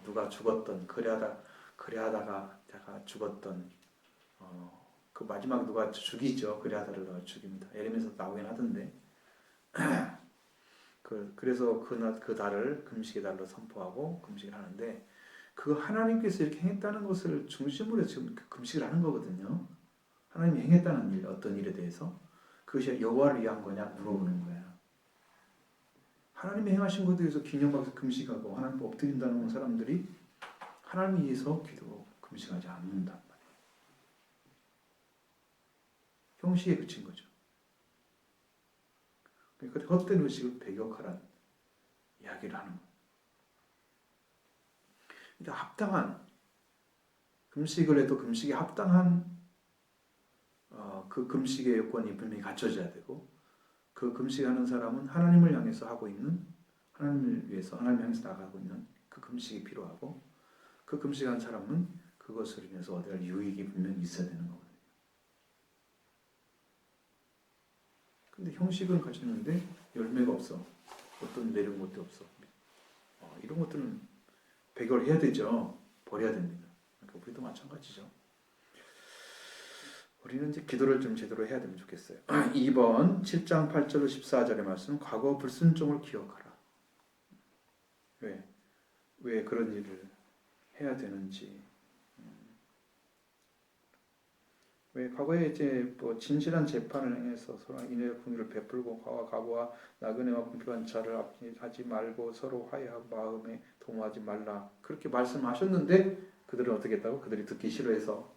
누가 죽었던 그래하다가 자가 죽었던 그 마지막 누가 죽이죠. 그래하다를 죽입니다. 예레미야에서 나오긴 하던데 그래서 그 달을 금식의 달로 선포하고 금식을 하는데 그 하나님께서 이렇게 행했다는 것을 중심으로 해서 지금 금식을 하는 거거든요. 하나님이 행했다는 일, 어떤 일에 대해서 그것이 여호와를 위한 거냐 물어보는 거야. 하나님이 행하신 것에 대해서 기념하면서 금식하고 하나님 엎드린다는 사람들이 하나님을 위해서 금식하지 않는단 말이에요. 형식에 그친 거죠. 그러니까 헛된 의식을 배격하라는 이야기를 하는 거예요. 그러니까 합당한 금식을 해도 금식에 합당한 그 금식의 요건이 분명히 갖춰져야 되고 그 금식하는 사람은 하나님을 향해서 하고 있는 하나님을 위해서 하나님을 향해서 나가고 있는 그 금식이 필요하고 그 금식한 사람은 그것을 인해서 얻을 유익이 분명히 있어야 되는 거거든요. 근데 형식은 갖췄는데 열매가 없어. 어떤 내린 것도 없어. 이런 것들은 배격을 해야 되죠. 버려야 됩니다. 그러니까 우리도 마찬가지죠. 우리는 이제 기도를 좀 제대로 해야 되면 좋겠어요. 2번 7장 8절로 14절의 말씀 과거 불순종을 기억하라. 왜 그런 일을 해야 되는지 왜 과거에 이제 뭐 진실한 재판을 행해서 서로 인의 공의를 베풀고 과거와 나그네와 공평한 자를 하지 말고 서로 화해하고 마음에 동요하지 말라 그렇게 말씀하셨는데 그들은 어떻게 했다고? 그들이 듣기 싫어해서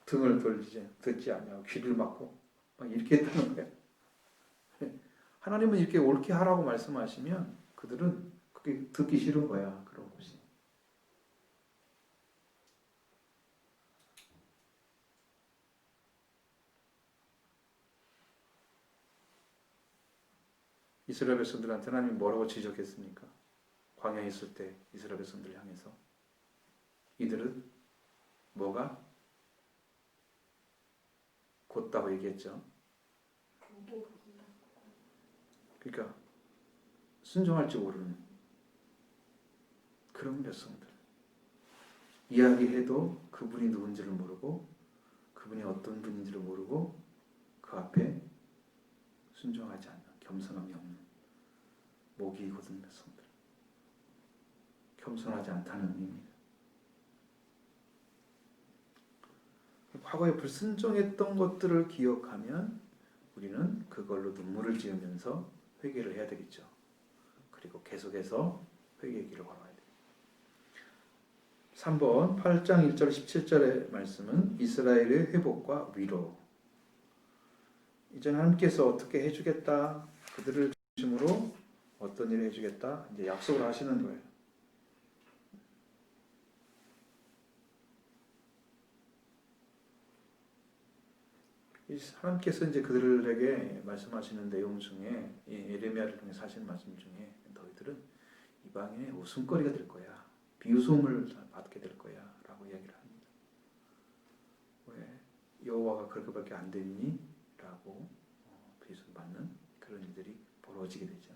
등을 돌리지 듣지 않냐고 귀를 막고 막 이렇게 했다는 거예요. 하나님은 이렇게 옳게 하라고 말씀하시면 그들은 그게 듣기 싫은 거야. 그런 것이. 이스라엘 백성들한테 하나님이 뭐라고 지적했습니까? 광야에 있을 때 이스라엘 백성들을 향해서 이들은 뭐가 곧다고 얘기했죠. 그러니까 순종할지 모르는 그런 백성들. 이야기해도 그분이 누군지를 모르고 그분이 어떤 분인지를 모르고 그 앞에 순종하지 않는 겸손함이 없는 목이 곧은 백성들. 겸손하지 않다는 의미입니다. 과거에 불순종했던 것들을 기억하면 우리는 그걸로 눈물을 지으면서 회개를 해야 되겠죠. 그리고 계속해서 회개의 길을 걸어야 돼요. 3번 8장 1절 17절의 말씀은 이스라엘의 회복과 위로. 이제 하나님께서 어떻게 해주겠다. 그들을 중심으로 어떤 일을 해주겠다. 이제 약속을 하시는 거예요. 하나님께서 이제 그들에게 말씀하시는 내용 중에 예레미야를 통해 하시는 말씀 중에 너희들은 이방인의 웃음거리가 될 거야. 비웃음을 받게 될 거야. 라고 이야기를 합니다. 왜? 여호와가 그렇게밖에 안 되니? 라고 비웃음 받는 그런 일들이 벌어지게 되죠.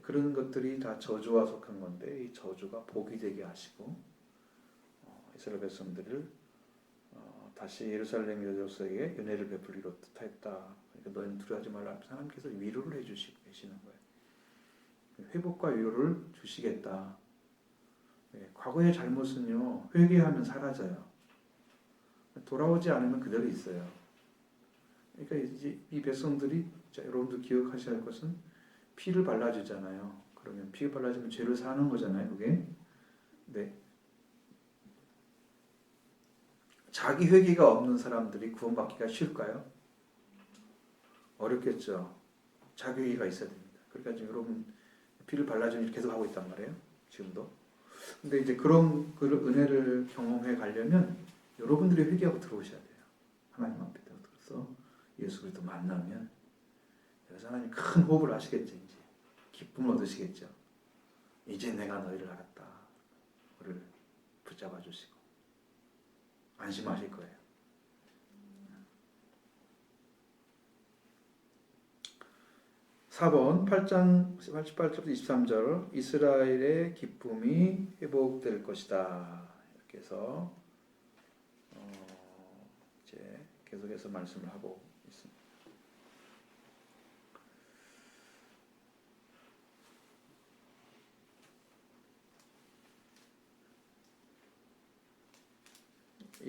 그런 것들이 다 저주와 속한 건데 이 저주가 복이 되게 하시고 이스라엘 백성들을 다시 예루살렘 여자로서에게 은혜를 베풀기로 뜻하였다. 그러니까 너희는 두려워하지 말라. 하나님께서 위로를 해주시고 계시는 거예요. 회복과 위로를 주시겠다. 과거의 잘못은요 회개하면 사라져요. 돌아오지 않으면 그대로 있어요. 그러니까 이제 이 백성들이 여러분도 기억하셔야 할 것은 피를 발라주잖아요. 그러면 피를 발라주면 죄를 사는 거잖아요. 그게. 네. 자기 회개가 없는 사람들이 구원받기가 쉬울까요? 어렵겠죠. 자기 회개가 있어야 됩니다. 그러니까 지금 여러분 피를 발라주면 계속 하고 있단 말이에요. 지금도. 근데 이제 그런 은혜를 경험해 가려면 여러분들이 회개하고 들어오셔야 돼요. 하나님 앞에 들어서 예수 그리스도 만나면 그래서 하나님 큰 호흡을 하시겠죠. 이제 기쁨을 얻으시겠죠. 이제 내가 너희를 알았다. 너를 붙잡아 주시고 안심하실 거예요. (4번) 8장 88절부터 23절 이스라엘의 기쁨이 회복될 것이다. 이렇게 해서 이제 계속해서 말씀을 하고 있습니다.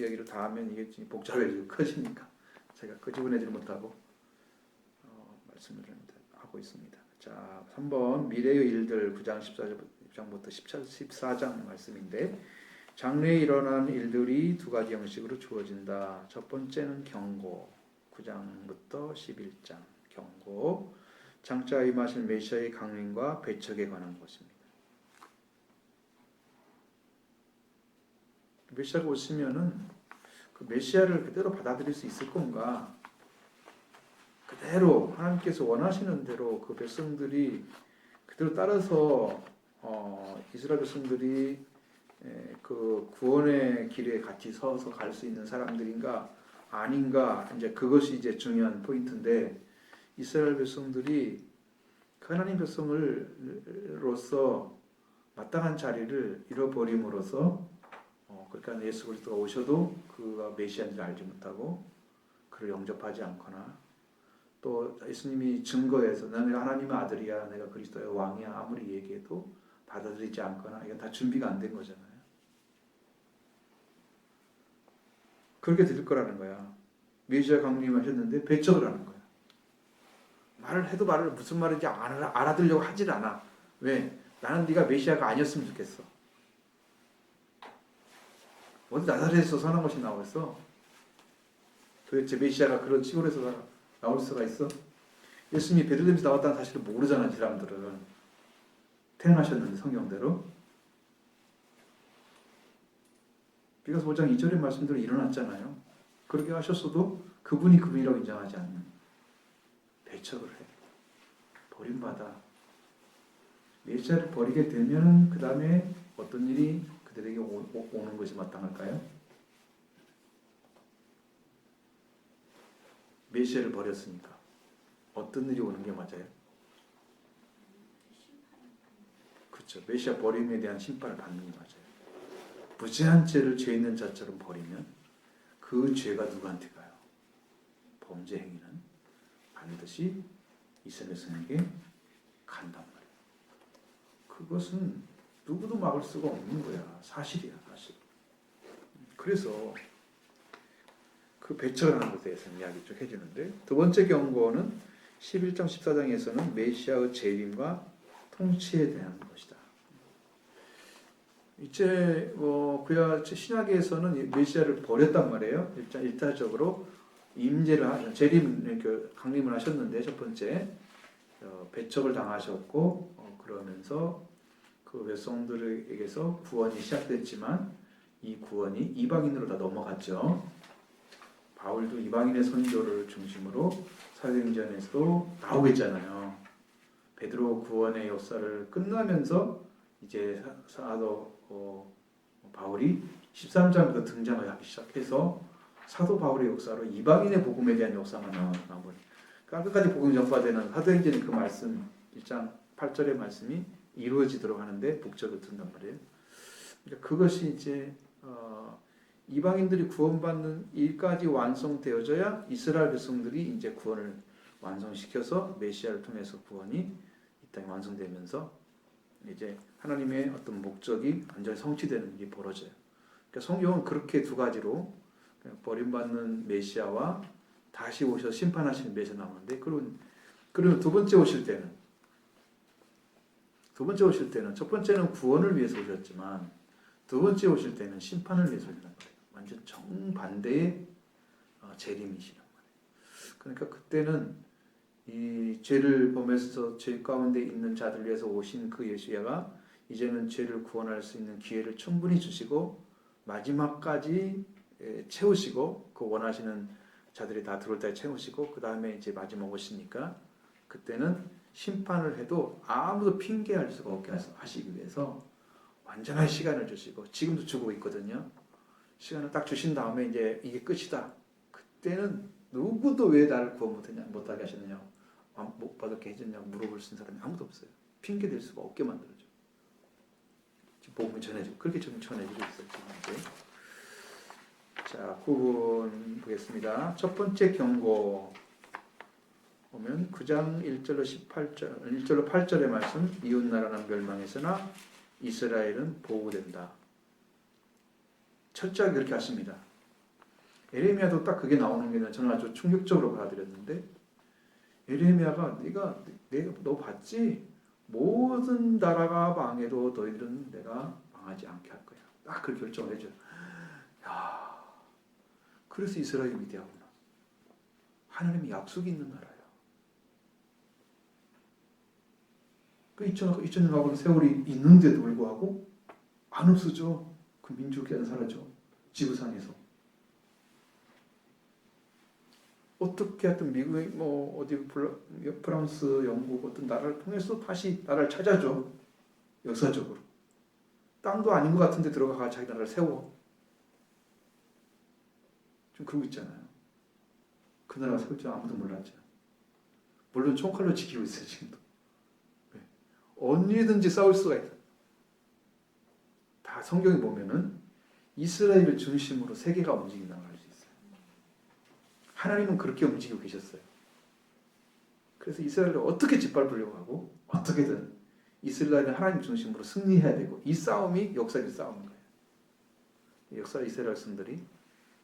이야기를 다 하면 이게 복잡해지고 커지니까 제가 끄집어내지를 못하고 말씀을 하고 있습니다. 자, 3번 미래의 일들 9장 14장부터 14장 말씀인데 장래에 일어난 일들이 두 가지 형식으로 주어진다. 첫 번째는 경고 9장부터 11장 경고 장차 임하실 메시아의 강림과 배척에 관한 것입니다. 메시아가 오시면은 그 메시아를 그대로 받아들일 수 있을 건가? 그대로 하나님께서 원하시는 대로 그 백성들이 그대로 따라서 이스라엘 백성들이 그 구원의 길에 같이 서서 갈 수 있는 사람들인가 아닌가 이제 그것이 이제 중요한 포인트인데 이스라엘 백성들이 하나님 백성으로서 마땅한 자리를 잃어버림으로써 그러니까 예수 그리스도가 오셔도 그가 메시아인지를 알지 못하고 그를 영접하지 않거나 또 예수님이 증거해서 내가 하나님의 아들이야 내가 그리스도의 왕이야 아무리 얘기해도 받아들이지 않거나 이건 다 준비가 안 된 거잖아요. 그렇게 될 거라는 거야. 메시아 강림하셨는데 배척을 하는 거야. 말을 해도 무슨 말인지 알아들으려고 하질 않아. 왜? 나는 네가 메시아가 아니었으면 좋겠어. 어디 나사렛에서 선한 것이 나오겠어? 도대체 메시아가 그런 시골에서 나올 수가 있어? 예수님이 베들레헴에서 나왔다는 사실을 모르잖아, 이 사람들은. 태어나셨는데 성경대로. 비가서 5장 2절의 말씀대로 일어났잖아요. 그렇게 하셨어도 그분이 그분이라고 인정하지 않는 배척을 해. 버림받아. 메시아를 버리게 되면 그 다음에 어떤 일이 그들에게 오는 것이 마땅할까요? 메시아를 버렸으니까 어떤 일이 오는 게 맞아요? 그렇죠. 메시아 버림에 대한 심판을 받는 게 맞아요. 무죄한 죄를 죄 있는 자처럼 버리면 그 죄가 누구한테 가요? 범죄 행위는 반드시 이스라엘 백성에게 간단 말이에요. 그것은 누구도 막을 수가 없는 거야. 사실이야, 사실. 그래서 그 배척을 하는 것에 대해서 이야기 좀 해주는데 두 번째 경고는 11장 14장에서는 메시아의 재림과 통치에 대한 것이다. 이제 그야 신약에서는 메시아를 버렸단 말이에요. 일차적으로 임재를 재림 강림을 하셨는데 첫 번째 배척을 당하셨고 그러면서 그 백성들에게서 구원이 시작됐지만 이 구원이 이방인으로 다 넘어갔죠. 바울도 이방인의 선교를 중심으로 사도행전에서도 나오겠잖아요. 베드로 구원의 역사를 끝나면서 이제 사도 바울이 13장부터 등장을 하기 시작해서 사도 바울의 역사로 이방인의 복음에 대한 역사가 나오고 끝까지 복음 전파되는 사도행전의 그 말씀 1장 8절의 말씀이 이루어지도록 하는데 목적을 둔단 말이에요. 그러니까 그것이 이제 이방인들이 구원받는 일까지 완성되어져야 이스라엘 백성들이 이제 구원을 완성시켜서 메시아를 통해서 구원이 이 땅에 완성되면서 이제 하나님의 어떤 목적이 완전히 성취되는 일이 벌어져요. 그러니까 성경은 그렇게 두 가지로 버림받는 메시아와 다시 오셔서 심판하시는 메시아 나오는데 그러면 두 번째 오실 때는 첫 번째는 구원을 위해서 오셨지만 두 번째 오실 때는 심판을 위해서 오시는 거예요. 완전 정반대의 재림이시란 말이에요. 그러니까 그때는 이 죄를 범해서 죄 가운데 있는 자들 위해서 오신 그 예수야가 이제는 죄를 구원할 수 있는 기회를 충분히 주시고 마지막까지 채우시고 그 원하시는 자들이 다 들어올 때 채우시고 그 다음에 이제 마지막 오시니까 그때는 심판을 해도 아무도 핑계할 수가 없게 하시기 위해서 완전한 시간을 주시고 지금도 주고 있거든요. 시간을 딱 주신 다음에 이제 이게 끝이다. 그때는 누구도 왜 나를 구원 못하게 하셨느냐, 못 받게 해줬냐고 물어볼 수 있는 사람이 아무도 없어요. 핑계 댈 수가 없게 만들어줘. 지금 복음을 전해주고 그렇게 좀 전해주고 있어요. 지금 이제. 자, 구분 보겠습니다. 첫 번째 경고 보면 9장 1절로 8절의 말씀 이웃나라는 멸망했으나 이스라엘은 보호된다. 철저하게 그렇게 하십니다. 에레미야도 딱 그게 나오는 게 저는 아주 충격적으로 받아들였는데 에레미야가 내가 너 봤지? 모든 나라가 망해도 너희들은 내가 망하지 않게 할 거야. 딱 그 결정을 해줘. 야, 그래서 이스라엘이 위대하구나. 하나님이 약속이 있는 나라야. 그 2000년 가고 세월이 있는데도 불구하고 안 없어져. 그 민족이 안 사라져. 지구상에서. 어떻게 하든 미국의 뭐 어디 프랑스, 영국 어떤 나라를 통해서 다시 나라를 찾아줘. 역사적으로. 땅도 아닌 것 같은데 들어가 자기 나라를 세워. 좀 그러고 있잖아요. 그 나라가 세울 줄 아무도 몰랐죠. 물론 총칼로 지키고 있어요 지금도. 네. 언제든지 싸울 수가 있다. 다 성경에 보면은 이스라엘을 중심으로 세계가 움직인다는 걸 알 수 있어요. 하나님은 그렇게 움직이고 계셨어요. 그래서 이스라엘을 어떻게 짓밟으려고 하고 어떻게든 이스라엘은 하나님 중심으로 승리해야 되고 이 싸움이 역사적 싸움인 거예요. 역사 이스라엘 백성들이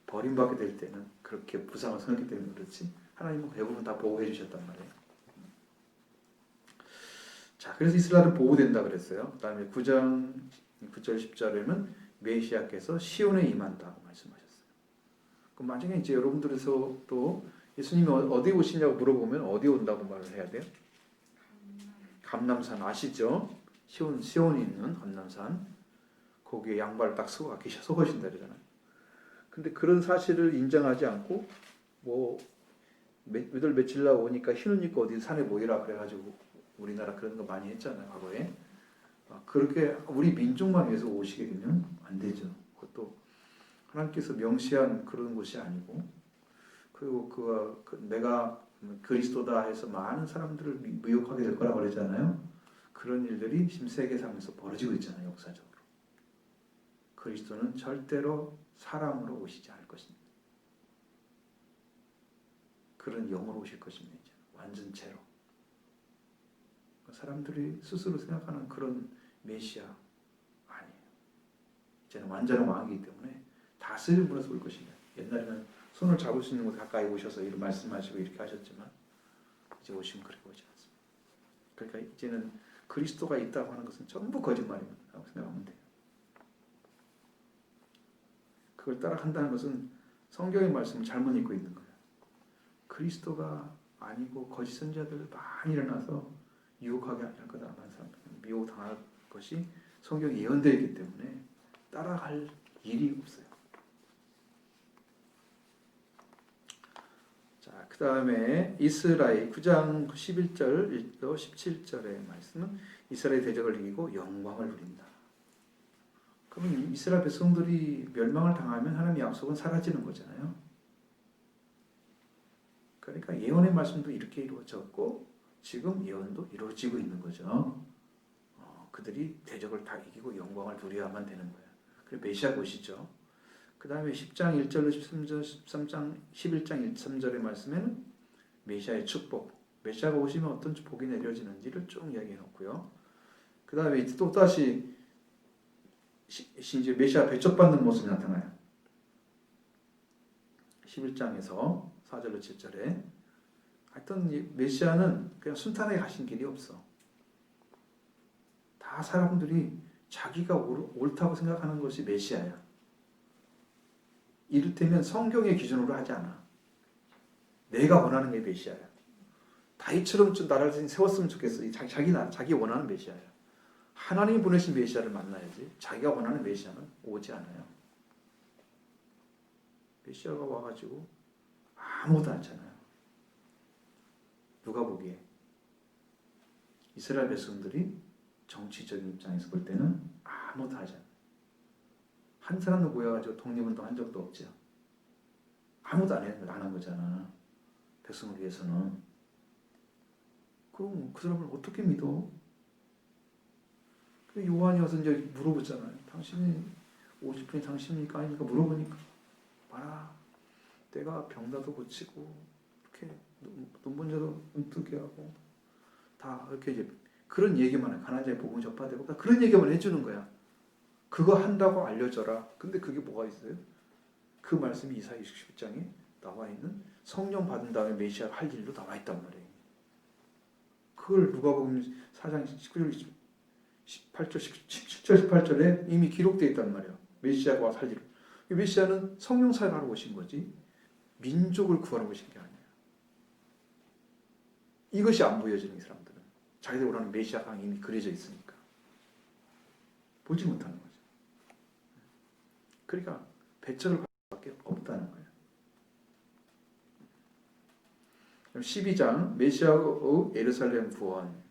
버림받게 될 때는 그렇게 부상을 당했기 때문에 그렇지 하나님은 대부분 다 보호해 주셨단 말이에요. 자, 그래서 이스라엘은 보호된다 그랬어요. 그 다음에 9장 9절 10절에는 메시아께서 시온에 임한다고 말씀하셨어요. 그럼 만약에 이제 여러분들에서 또 예수님이 어디 오시냐고 물어보면 어디 온다고 말을 해야 돼요? 감람산 아시죠? 시온이 있는 감람산 거기에 양발 딱 서고 계신다 그러잖아요. 근데 그런 사실을 인정하지 않고 뭐 며칠 날 오니까 흰 옷 입고 어디 산에 모이라 그래가지고 우리나라 그런 거 많이 했잖아요 과거에. 그렇게 우리 민족만 위해서 오시게 되면 안 되죠. 그것도 하나님께서 명시한 그런 곳이 아니고 그리고 내가 그리스도다 해서 많은 사람들을 미혹하게 될 거라고 그랬잖아요. 그런 일들이 지금 세계상에서 벌어지고 있잖아요 역사적으로. 그리스도는 절대로 사람으로 오시지 않을 것입니다. 그런 영으로 오실 것입니다. 이제. 완전체로. 사람들이 스스로 생각하는 그런 메시아 아니에요. 이제는 완전한 왕이기 때문에 다스리는 분에서 올 것입니다. 옛날에는 손을 잡을 수 있는 곳 가까이 오셔서 이런 말씀하시고 이렇게 하셨지만 이제 오시면 그렇게 오지 않습니다. 그러니까 이제는 그리스도가 있다고 하는 것은 전부 거짓말이라고 생각하면 돼요. 그걸 따라간다는 것은 성경의 말씀을 잘못 읽고 있는 거예요. 그리스도가 아니고 거짓 선지자들 많이 일어나서 유혹하게 할 거다. 미혹당할 것이 성경에 예언되어 있기 때문에 따라갈 일이 없어요. 자, 그 다음에 이스라엘 9장 11절 17절의 말씀은 이스라엘 대적을 이기고 영광을 누린다. 그러면 이스라엘 백성들이 멸망을 당하면 하나님의 약속은 사라지는 거잖아요. 그러니까 예언의 말씀도 이렇게 이루어졌고 지금 예언도 이루어지고 있는 거죠. 그들이 대적을 다 이기고 영광을 누려야만 되는 거예요. 그리고 메시아가 오시죠. 그 다음에 10장 1절로 13절, 13장 11장 13절의 말씀에는 메시아의 축복, 메시아가 오시면 어떤 축복이 내려지는지를 쭉 이야기해 놓고요. 그 다음에 또 다시 심지어 메시아 배척받는 모습이 나타나요. 11장에서 4절로 7절에 하여튼 메시아는 그냥 순탄하게 가신 길이 없어. 다 사람들이 자기가 옳다고 생각하는 것이 메시아야. 이를테면 성경의 기준으로 하지 않아. 내가 원하는 게 메시아야. 다윗처럼 좀 나라를 세웠으면 좋겠어. 자기 원하는 메시아야. 하나님이 보내신 메시아를 만나야지. 자기가 원하는 메시아는 오지 않아요. 메시아가 와가지고 아무것도 않잖아요. 누가 보기에 이스라엘 백성들이 정치적인 입장에서 볼 때는 아무것도 하지 않아요. 한 사람도 모여가지고 독립운동 한 적도 없죠. 아무도 안 한 거잖아. 백성을 위해서는. 그럼 그 사람을 어떻게 믿어? 요한이 와서 이제 물어보잖아요. 당신이 50분이 당신입니까? 아닙니까? 물어보니까 봐라. 내가 병나도 고치고 이렇게 눈먼 자도 눈뜨게 하고 다 이렇게 이제 그런 얘기만 해. 가난한 자의 복음 전파되고 그런 얘기만 해주는 거야. 그거 한다고 알려줘라. 근데 그게 뭐가 있어요? 그 말씀이 이사야 60장에 나와 있는 성령 받은 다음에 메시아가 할 일로 나와 있단 말이에요. 그걸 누가복음 4장 19절 18절 17절 18절에 이미 기록되어 있단 말이에요. 메시아가 와서 할 일. 메시아는 성령 사역하러 오신 거지 민족을 구하러 오신 게 아니에요. 이것이 안 보여지는 이 사람들은 자기들 원하는 메시아가 이미 그려져 있으니까 보지 못하는 거죠. 그러니까 배척을 받을 수밖에 없다는 거예요. 12장 메시아의 예루살렘 구원,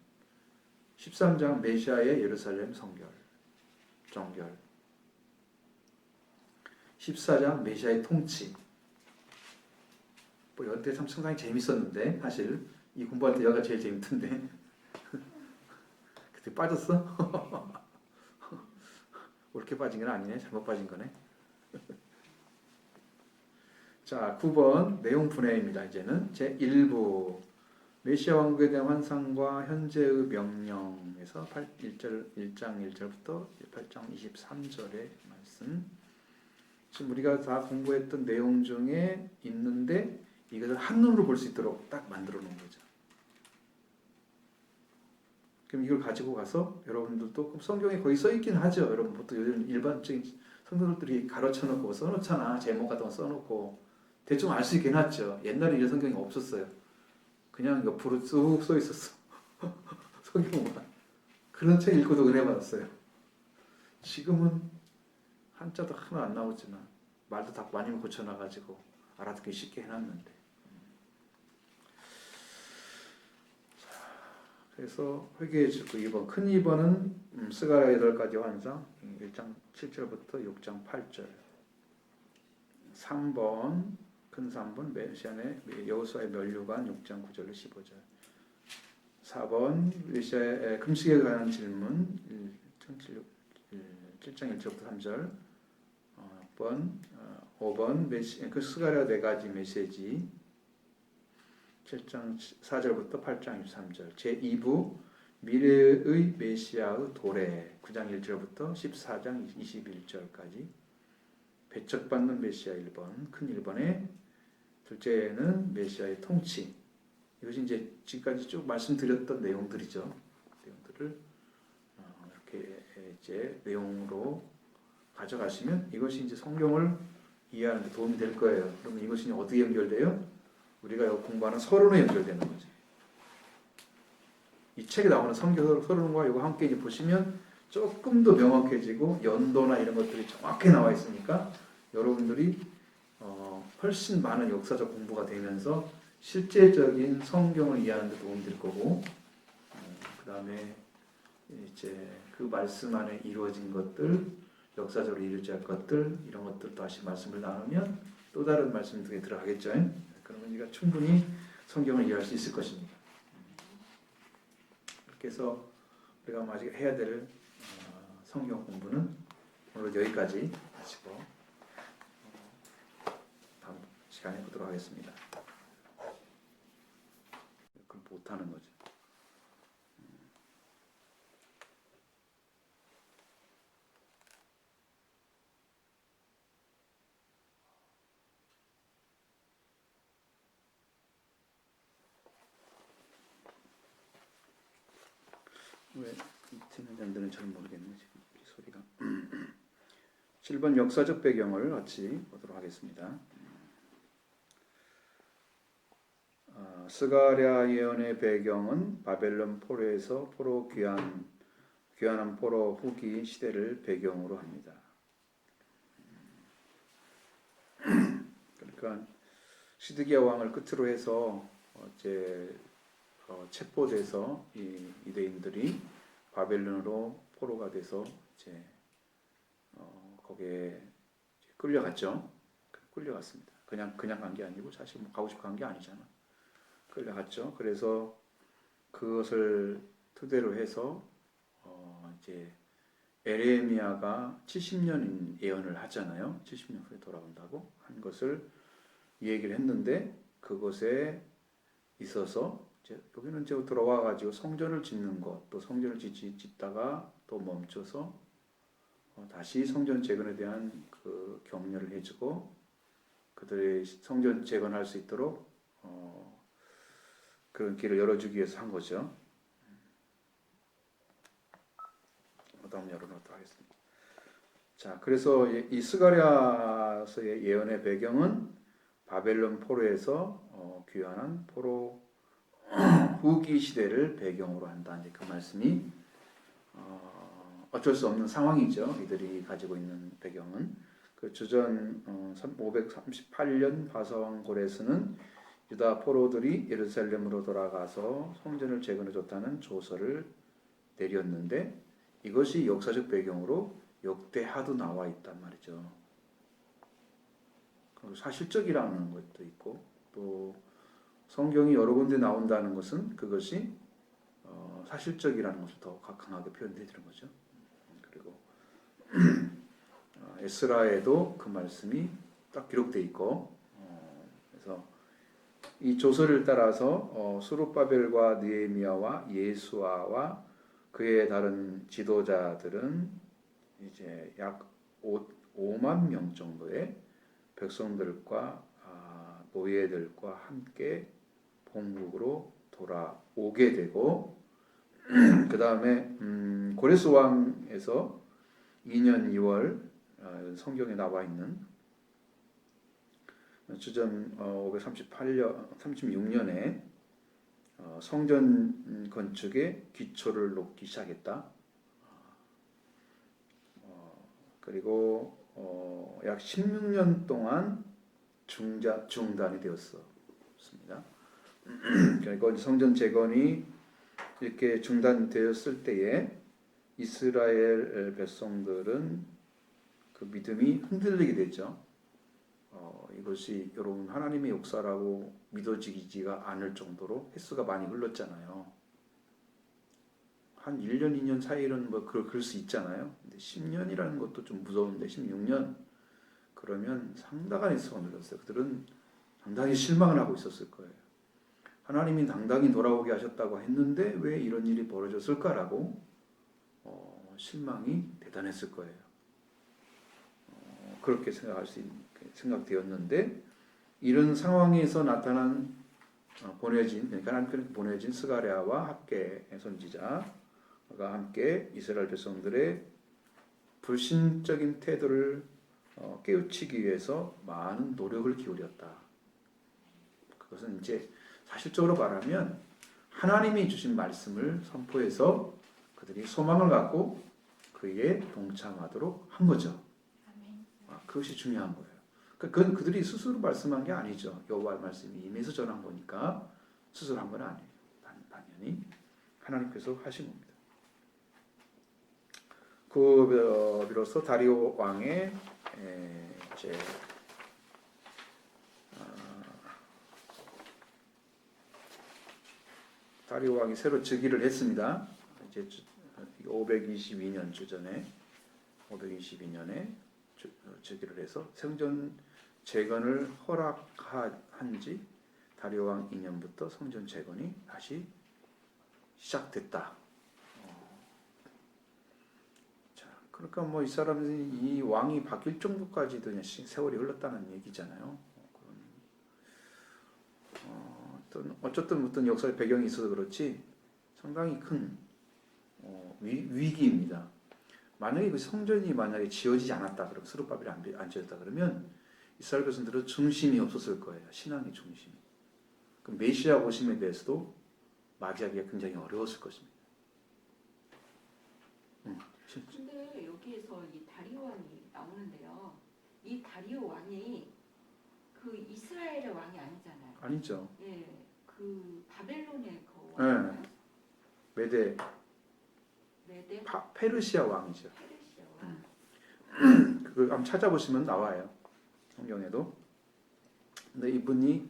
13장 메시아의 예루살렘 성결, 정결, 14장 메시아의 통치. 뭐 연대 참 상당히 재밌었는데 사실 이 공부할 때 여기가 제일 재밌던데 그때 빠졌어? 옳게 빠진 건 아니네. 잘못 빠진 거네. 자, 9번 내용 분해입니다. 이제는 제1부 메시아 왕국에 대한 환상과 현재의 명령에서 1장 1절부터 8장 23절의 말씀. 지금 우리가 다 공부했던 내용 중에 있는데 이것을 한눈으로 볼 수 있도록 딱 만들어 놓은 거죠. 그럼 이걸 가지고 가서 여러분들도 성경에 거의 써 있긴 하죠. 여러분 보통 요즘 일반적인 성도들이 가로쳐 놓고 써놓잖아. 제목 같은 거 써놓고 대충 알 수 있게 해놨죠. 옛날에 이런 성경이 없었어요. 그냥 옆으로 쭉 써 있었어. 성경만. 그런 책 읽고도 은혜 받았어요. 지금은 한자도 하나 안 나오지만 말도 다 많이 고쳐놔가지고 알아듣기 쉽게 해놨는데. 그래서 회개해주고 2번 큰 2번은 스가랴 8가지 환상 1장 7절부터 6장 8절 3번 큰 3번 메시아의 여호수아의 면류관 6장 9절로 15절 4번 메시아의 금식에 관한 질문 7장 1절부터 3절 5번 그 스가랴 4가지 메시지 7장 4절부터 8장 23절 제2부 미래의 메시아의 도래 9장 1절부터 14장 21절까지 배척받는 메시아 1번 큰 1번에 둘째는 메시아의 통치 이것이 이제 지금까지 쭉 말씀드렸던 내용들이죠. 내용들을 이렇게 이제 내용으로 가져가시면 이것이 이제 성경을 이해하는 데 도움이 될 거예요. 그러면 이것이 어떻게 연결돼요? 우리가 공부하는 서론에 연결되는 거죠. 이 책에 나오는 성경 서론과 이거 함께 이제 보시면 조금 더 명확해지고 연도나 이런 것들이 정확히 나와 있으니까 여러분들이 훨씬 많은 역사적 공부가 되면서 실제적인 성경을 이해하는 데 도움이 될 거고 그 다음에 이제 그 말씀 안에 이루어진 것들 역사적으로 이루어질 것들 이런 것들 다시 말씀을 나누면 또 다른 말씀들이 들어가겠죠. 그러면 우리가 충분히 성경을 이해할 수 있을 것입니다. 그렇게 해서 우리가 아직 해야 될 성경 공부는 오늘 여기까지 하시고 다음 시간에 보도록 하겠습니다. 그걸 못하는 거죠. 왜 듣는지 안 듣는지 잘 모르겠네 지금 이 소리가. 7번 역사적 배경을 같이 보도록 하겠습니다. 스가랴 예언의 배경은 바벨론 포로에서 귀환한 포로 후기 시대를 배경으로 합니다. 그러니까 시드기야 왕을 끝으로 해서 이제 체포돼서 이 유대인들이 바벨론으로 포로가 돼서 이제 거기에 끌려갔죠. 끌려갔습니다. 그냥 간 게 아니고 사실 뭐 가고 싶어 간 게 아니잖아. 끌려갔죠. 그래서 그것을 토대로 해서 이제 에레미야가 70년 예언을 하잖아요. 70년 후에 돌아온다고 한 것을 얘기를 했는데 그것에 있어서 이제 여기는 이제 돌아와 가지고 성전을 짓는 것, 또 성전을 짓다가 또 멈춰서 다시 성전 재건에 대한 그 격려를 해주고 그들의 성전 재건할 수 있도록 그런 길을 열어주기 위해서 한 거죠. 다음 열어놓도록 하겠습니다. 자, 그래서 이 스가랴서의 예언의 배경은 바벨론 포로에서 귀환한 포로 후기 시대를 배경으로 한다. 이제 그 말씀이 어쩔 수 없는 상황이죠. 이들이 가지고 있는 배경은 그 주전 538년 바사왕 고레스는 유다 포로들이 예루살렘으로 돌아가서 성전을 재건해 줬다는 조서를 내렸는데 이것이 역사적 배경으로 역대하도 나와 있단 말이죠. 사실적이라는 것도 있고 또 성경이 여러 군데 나온다는 것은 그것이 사실적이라는 것을 더 강하게 표현되는 거죠. 그리고 에스라에도 그 말씀이 딱 기록되어 있고 그래서 이 조서를 따라서 스룹바벨과 느헤미야와 예수아와 그의 다른 지도자들은 이제 약 5만 명 정도의 백성들과 노예들과 함께 본국으로 돌아오게 되고 그 다음에 고레스 왕에서 2년 2월 성경에 나와 있는 주전 536년에 성전 건축의 기초를 놓기 시작했다. 그리고 약 16년 동안 중단이 되었습니다. 그러니까 성전 재건이 이렇게 중단되었을 때에 이스라엘 백성들은 그 믿음이 흔들리게 되죠. 이것이 여러분 하나님의 역사라고 믿어지지가 않을 정도로 횟수가 많이 흘렀잖아요. 한 1년, 2년 사이는 뭐 그럴 수 있잖아요. 근데 10년이라는 것도 좀 무서운데 16년 그러면 상당한 횟수가 늘었어요. 그들은 상당히 실망을 하고 있었을 거예요. 하나님이 당당히 돌아오게 하셨다고 했는데 왜 이런 일이 벌어졌을까라고 실망이 대단했을 거예요. 그렇게 생각되었는데 이런 상황에서 나타난 그러니까 하나님께서 보내진 스가랴와 학개의 선지자가 함께 이스라엘 백성들의 불신적인 태도를 깨우치기 위해서 많은 노력을 기울였다. 그것은 이제 사실적으로 말하면 하나님이 주신 말씀을 선포해서 그들이 소망을 갖고 그에 동참하도록 한 거죠. 그것이 중요한 거예요. 그건 그들이 스스로 말씀한 게 아니죠. 여호와의 말씀이 임해서 전한 거니까 스스로 한 건 아니에요. 당연히 하나님께서 하신 겁니다. 그 비로소 다리오 왕의 이제 다리오 왕이 새로 즉위를 했습니다. 이제 522년 주전에 522년에 즉위를 해서 성전 재건을 허락한 지 다리오 왕 2년부터 성전 재건이 다시 시작됐다. 자, 그러니까 뭐 이 사람이 이 왕이 바뀔 정도까지도 세월이 흘렀다는 얘기잖아요. 어쨌든 역사의 배경이 있어서 그렇지 상당히 큰 위기입니다. 만약에 그 성전이 지어지지 않았다 그러면 스룹바벨이 안 지어졌다 그러면 이스라엘 백성들은 중심이 없었을 거예요. 신앙의 중심이. 그럼 메시아 오심에 대해서도 맞이하기가 굉장히 어려웠을 것입니다. 근데 여기에서 이 다리오 왕이 나오는데요. 이 다리오 왕이 그 이스라엘의 왕이 아니잖아요. 아니죠. 예, 그 바벨론의 그 왕인가요? 메데 페르시아 왕이죠. 페르시아 왕. 그걸 한번 찾아보시면 나와요. 성경에도. 근데 이분이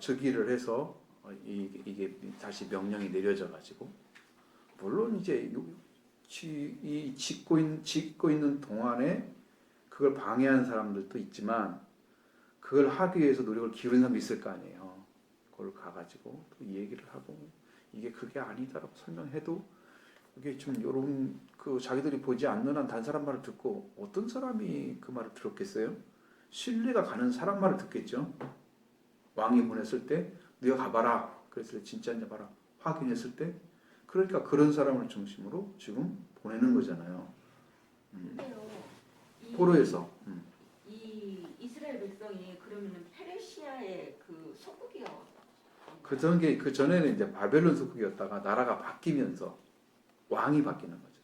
즉위를 해서 이게 다시 명령이 내려져 가지고 물론 이제 이 짓고 있는 동안에 그걸 방해하는 사람들도 있지만 그걸 하기 위해서 노력을 기울인 사람도 있을 거 아니에요. 그걸 가가지고 또 얘기를 하고 이게 그게 아니다라고 설명해도 이게 좀 여러분 그 자기들이 보지 않는 한 다른 사람 말을 듣고 어떤 사람이 그 말을 들었겠어요? 신뢰가 가는 사람 말을 듣겠죠. 왕이 보냈을 때 네가 가봐라. 그랬을 때 진짜인지 봐라. 확인했을 때 그러니까 그런 사람을 중심으로 지금 보내는 거잖아요. 근데요, 포로에서. 이 이스라엘 백성이 그러면은 페르시아의 그 소국이요. 그 전에는 이제 바벨론 속국이었다가 나라가 바뀌면서 왕이 바뀌는 거죠.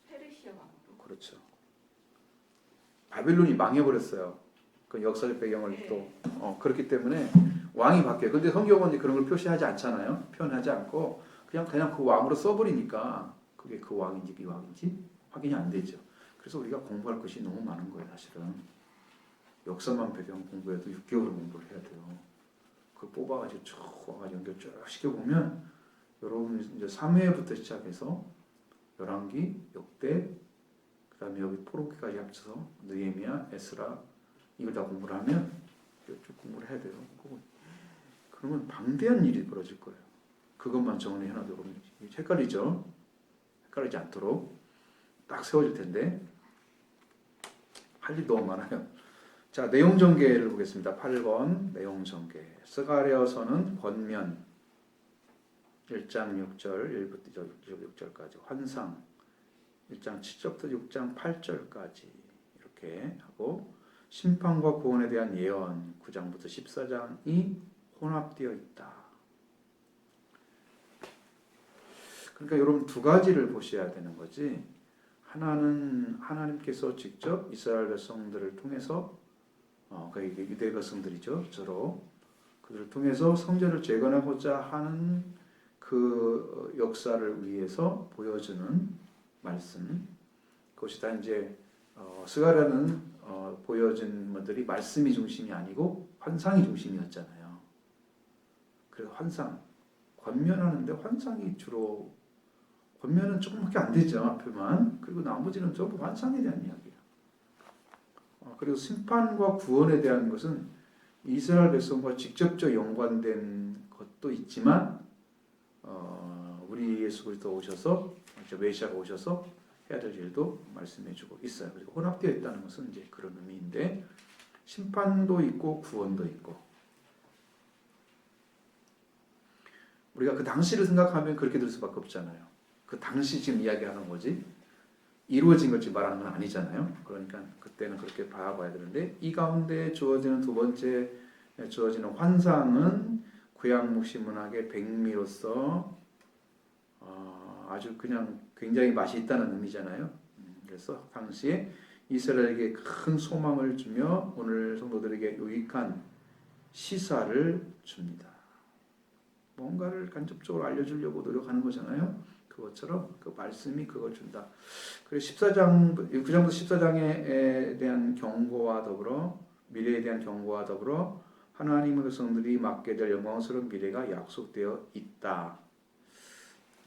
페르시아 왕으로. 그렇죠. 바벨론이 망해버렸어요. 그 역사적 배경을 네. 또 그렇기 때문에 왕이 바뀌어요. 근데 성경은 이제 그런 걸 표시하지 않잖아요. 표현하지 않고 그냥 그 왕으로 써버리니까 그게 그 왕인지 이 왕인지 확인이 안 되죠. 그래서 우리가 공부할 것이 너무 많은 거예요. 사실은 역사만 배경 공부해도 6개월 공부를 해야 돼요. 그걸 뽑아가지고 쭉 와가지고 연결 쭉 시켜보면 여러분 이제 3회부터 시작해서 열왕기, 역대, 그 다음에 여기 포로기까지 합쳐서 느헤미야, 에스라 이걸 다 공부를 하면 쭉 공부를 해야 돼요. 그러면 방대한 일이 벌어질 거예요. 그것만 정리해 놔도 여러분 헷갈리죠? 헷갈리지 않도록 딱 세워질 텐데 할 일 너무 많아요. 자, 내용 전개를 보겠습니다. 8번 내용 전개. 스가랴서는 권면 1장 6절 1부터 6절까지 환상 1장 7절부터 6장 8절까지 이렇게 하고 심판과 구원에 대한 예언 9장부터 14장이 혼합되어 있다. 그러니까 여러분 두 가지를 보셔야 되는 거지. 하나는 하나님께서 직접 이스라엘 백성들을 통해서 그 유대 백성들이죠. 저로 그들을 통해서 성전을 재건하고자 하는 그 역사를 위해서 보여주는 말씀. 그것이 다 이제 스가랴는 보여진 것들이 말씀이 중심이 아니고 환상이 중심이었잖아요. 그래서 환상, 권면하는데 환상이 주로 권면은 조금밖에 안 되죠. 앞에만. 그리고 나머지는 전부 환상에 대한 이야기예요. 그리고 심판과 구원에 대한 것은 이스라엘 백성과 직접적 연관된 것도 있지만 우리 예수 그리스도 오셔서 메시아가 오셔서 해야 될 일도 말씀해주고 있어요. 그리고 혼합되어 있다는 것은 이제 그런 의미인데 심판도 있고 구원도 있고 우리가 그 당시를 생각하면 그렇게 될 수밖에 없잖아요. 그 당시 지금 이야기하는 거지 이루어진 걸 지금 말하는 건 아니잖아요. 그러니까 그때는 그렇게 봐야 되는데 이 가운데 주어지는 두 번째 주어지는 환상은 구약묵시 문학의 백미로서 아주 그냥 굉장히 맛이 있다는 의미잖아요. 그래서 당시에 이스라엘에게 큰 소망을 주며 오늘 성도들에게 유익한 시사를 줍니다. 뭔가를 간접적으로 알려주려고 노력하는 거잖아요. 그것처럼 그 말씀이 그걸 준다. 그래서 9장부터 14장에 대한 경고와 더불어 미래에 대한 경고와 더불어 하나님의 백성들이 맡게 될 영광스러운 미래가 약속되어 있다.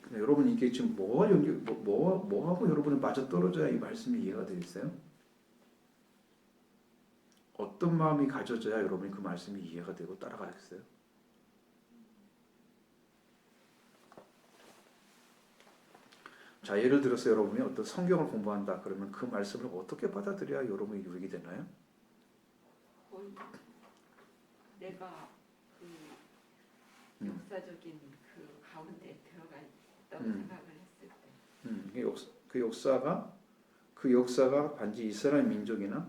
근데 여러분 이게 지금 뭐하고 여러분은 맞아떨어져야 이 말씀이 이해가 되겠어요? 어떤 마음이 가져져야 여러분이 그 말씀이 이해가 되고 따라가겠어요? 자, 예를 들어서 여러분이 어떤 성경을 공부한다 그러면 그 말씀을 어떻게 받아들여야 여러분이 유익이 되나요? 거의 내가 그 역사적인 그 가운데 들어가 있다고 생각을 했을 때 그 역사가 단지 이스라엘 민족이나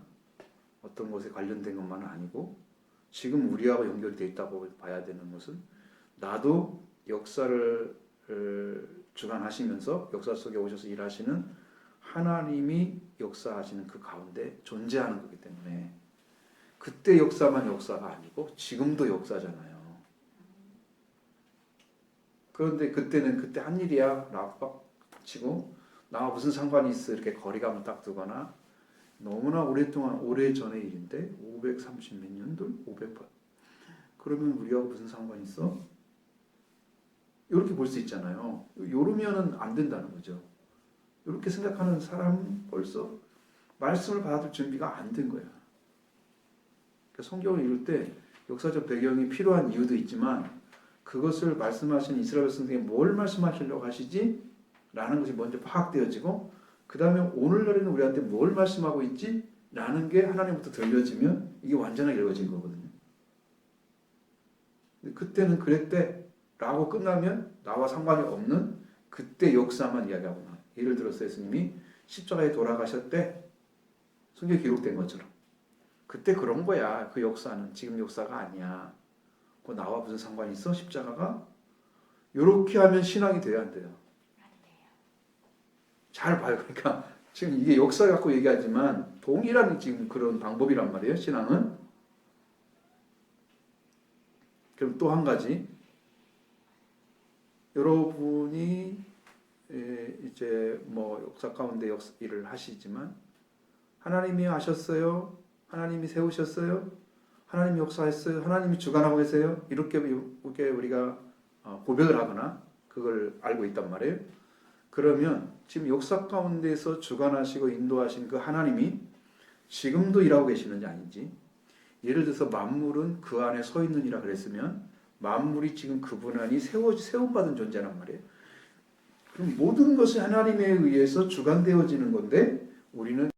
어떤 것에 관련된 것만은 아니고 지금 우리하고 연결이 되어 있다고 봐야 되는 것은 나도 역사를 주관하시면서 역사 속에 오셔서 일하시는 하나님이 역사하시는 그 가운데 존재하는 거기 때문에 그때 역사만 역사가 아니고 지금도 역사잖아요. 그런데 그때는 그때 한 일이야 라고 빡 치고 나와 무슨 상관이 있어 이렇게 거리감을 딱 두거나 너무나 오랫동안 오래전의 일인데 530 몇 년도 508 그러면 우리하고 무슨 상관이 있어? 이렇게 볼 수 있잖아요. 요러면은 안 된다는 거죠. 이렇게 생각하는 사람 벌써 말씀을 받아들 준비가 안 된 거야. 그러니까 성경을 읽을 때 역사적 배경이 필요한 이유도 있지만 그것을 말씀하신 이스라엘 백성에게 뭘 말씀하시려고 하시지? 라는 것이 먼저 파악되어지고 그 다음에 오늘날에는 우리한테 뭘 말씀하고 있지? 라는 게 하나님부터 들려지면 이게 완전하게 이루어진 거거든요. 근데 그때는 그랬대 라고 끝나면 나와 상관이 없는 그때 역사만 이야기하구나. 예를 들어서 예수님이 십자가에 돌아가셨대. 성경에 기록된 것처럼. 그때 그런 거야. 그 역사는 지금 역사가 아니야. 그 나와 무슨 상관이 있어? 십자가가? 이렇게 하면 신앙이 돼야 안 돼요. 잘 봐요. 그러니까 지금 이게 역사 갖고 얘기하지만 동일한 지금 그런 방법이란 말이에요. 신앙은. 그럼 또 한 가지. 여러분이 이제 뭐 역사 가운데 일을 하시지만 하나님이 하셨어요. 하나님이 세우셨어요. 하나님이 역사했어요. 하나님이 주관하고 계세요. 이렇게 우리가 고백을 하거나 그걸 알고 있단 말이에요. 그러면 지금 역사 가운데서 주관하시고 인도하신 그 하나님이 지금도 일하고 계시는지 아닌지, 예를 들어서 만물은 그 안에 서 있느니라 그랬으면 만물이 지금 그분 안이 세움받은 존재란 말이에요. 그럼 모든 것이 하나님에 의해서 주관되어지는 건데 우리는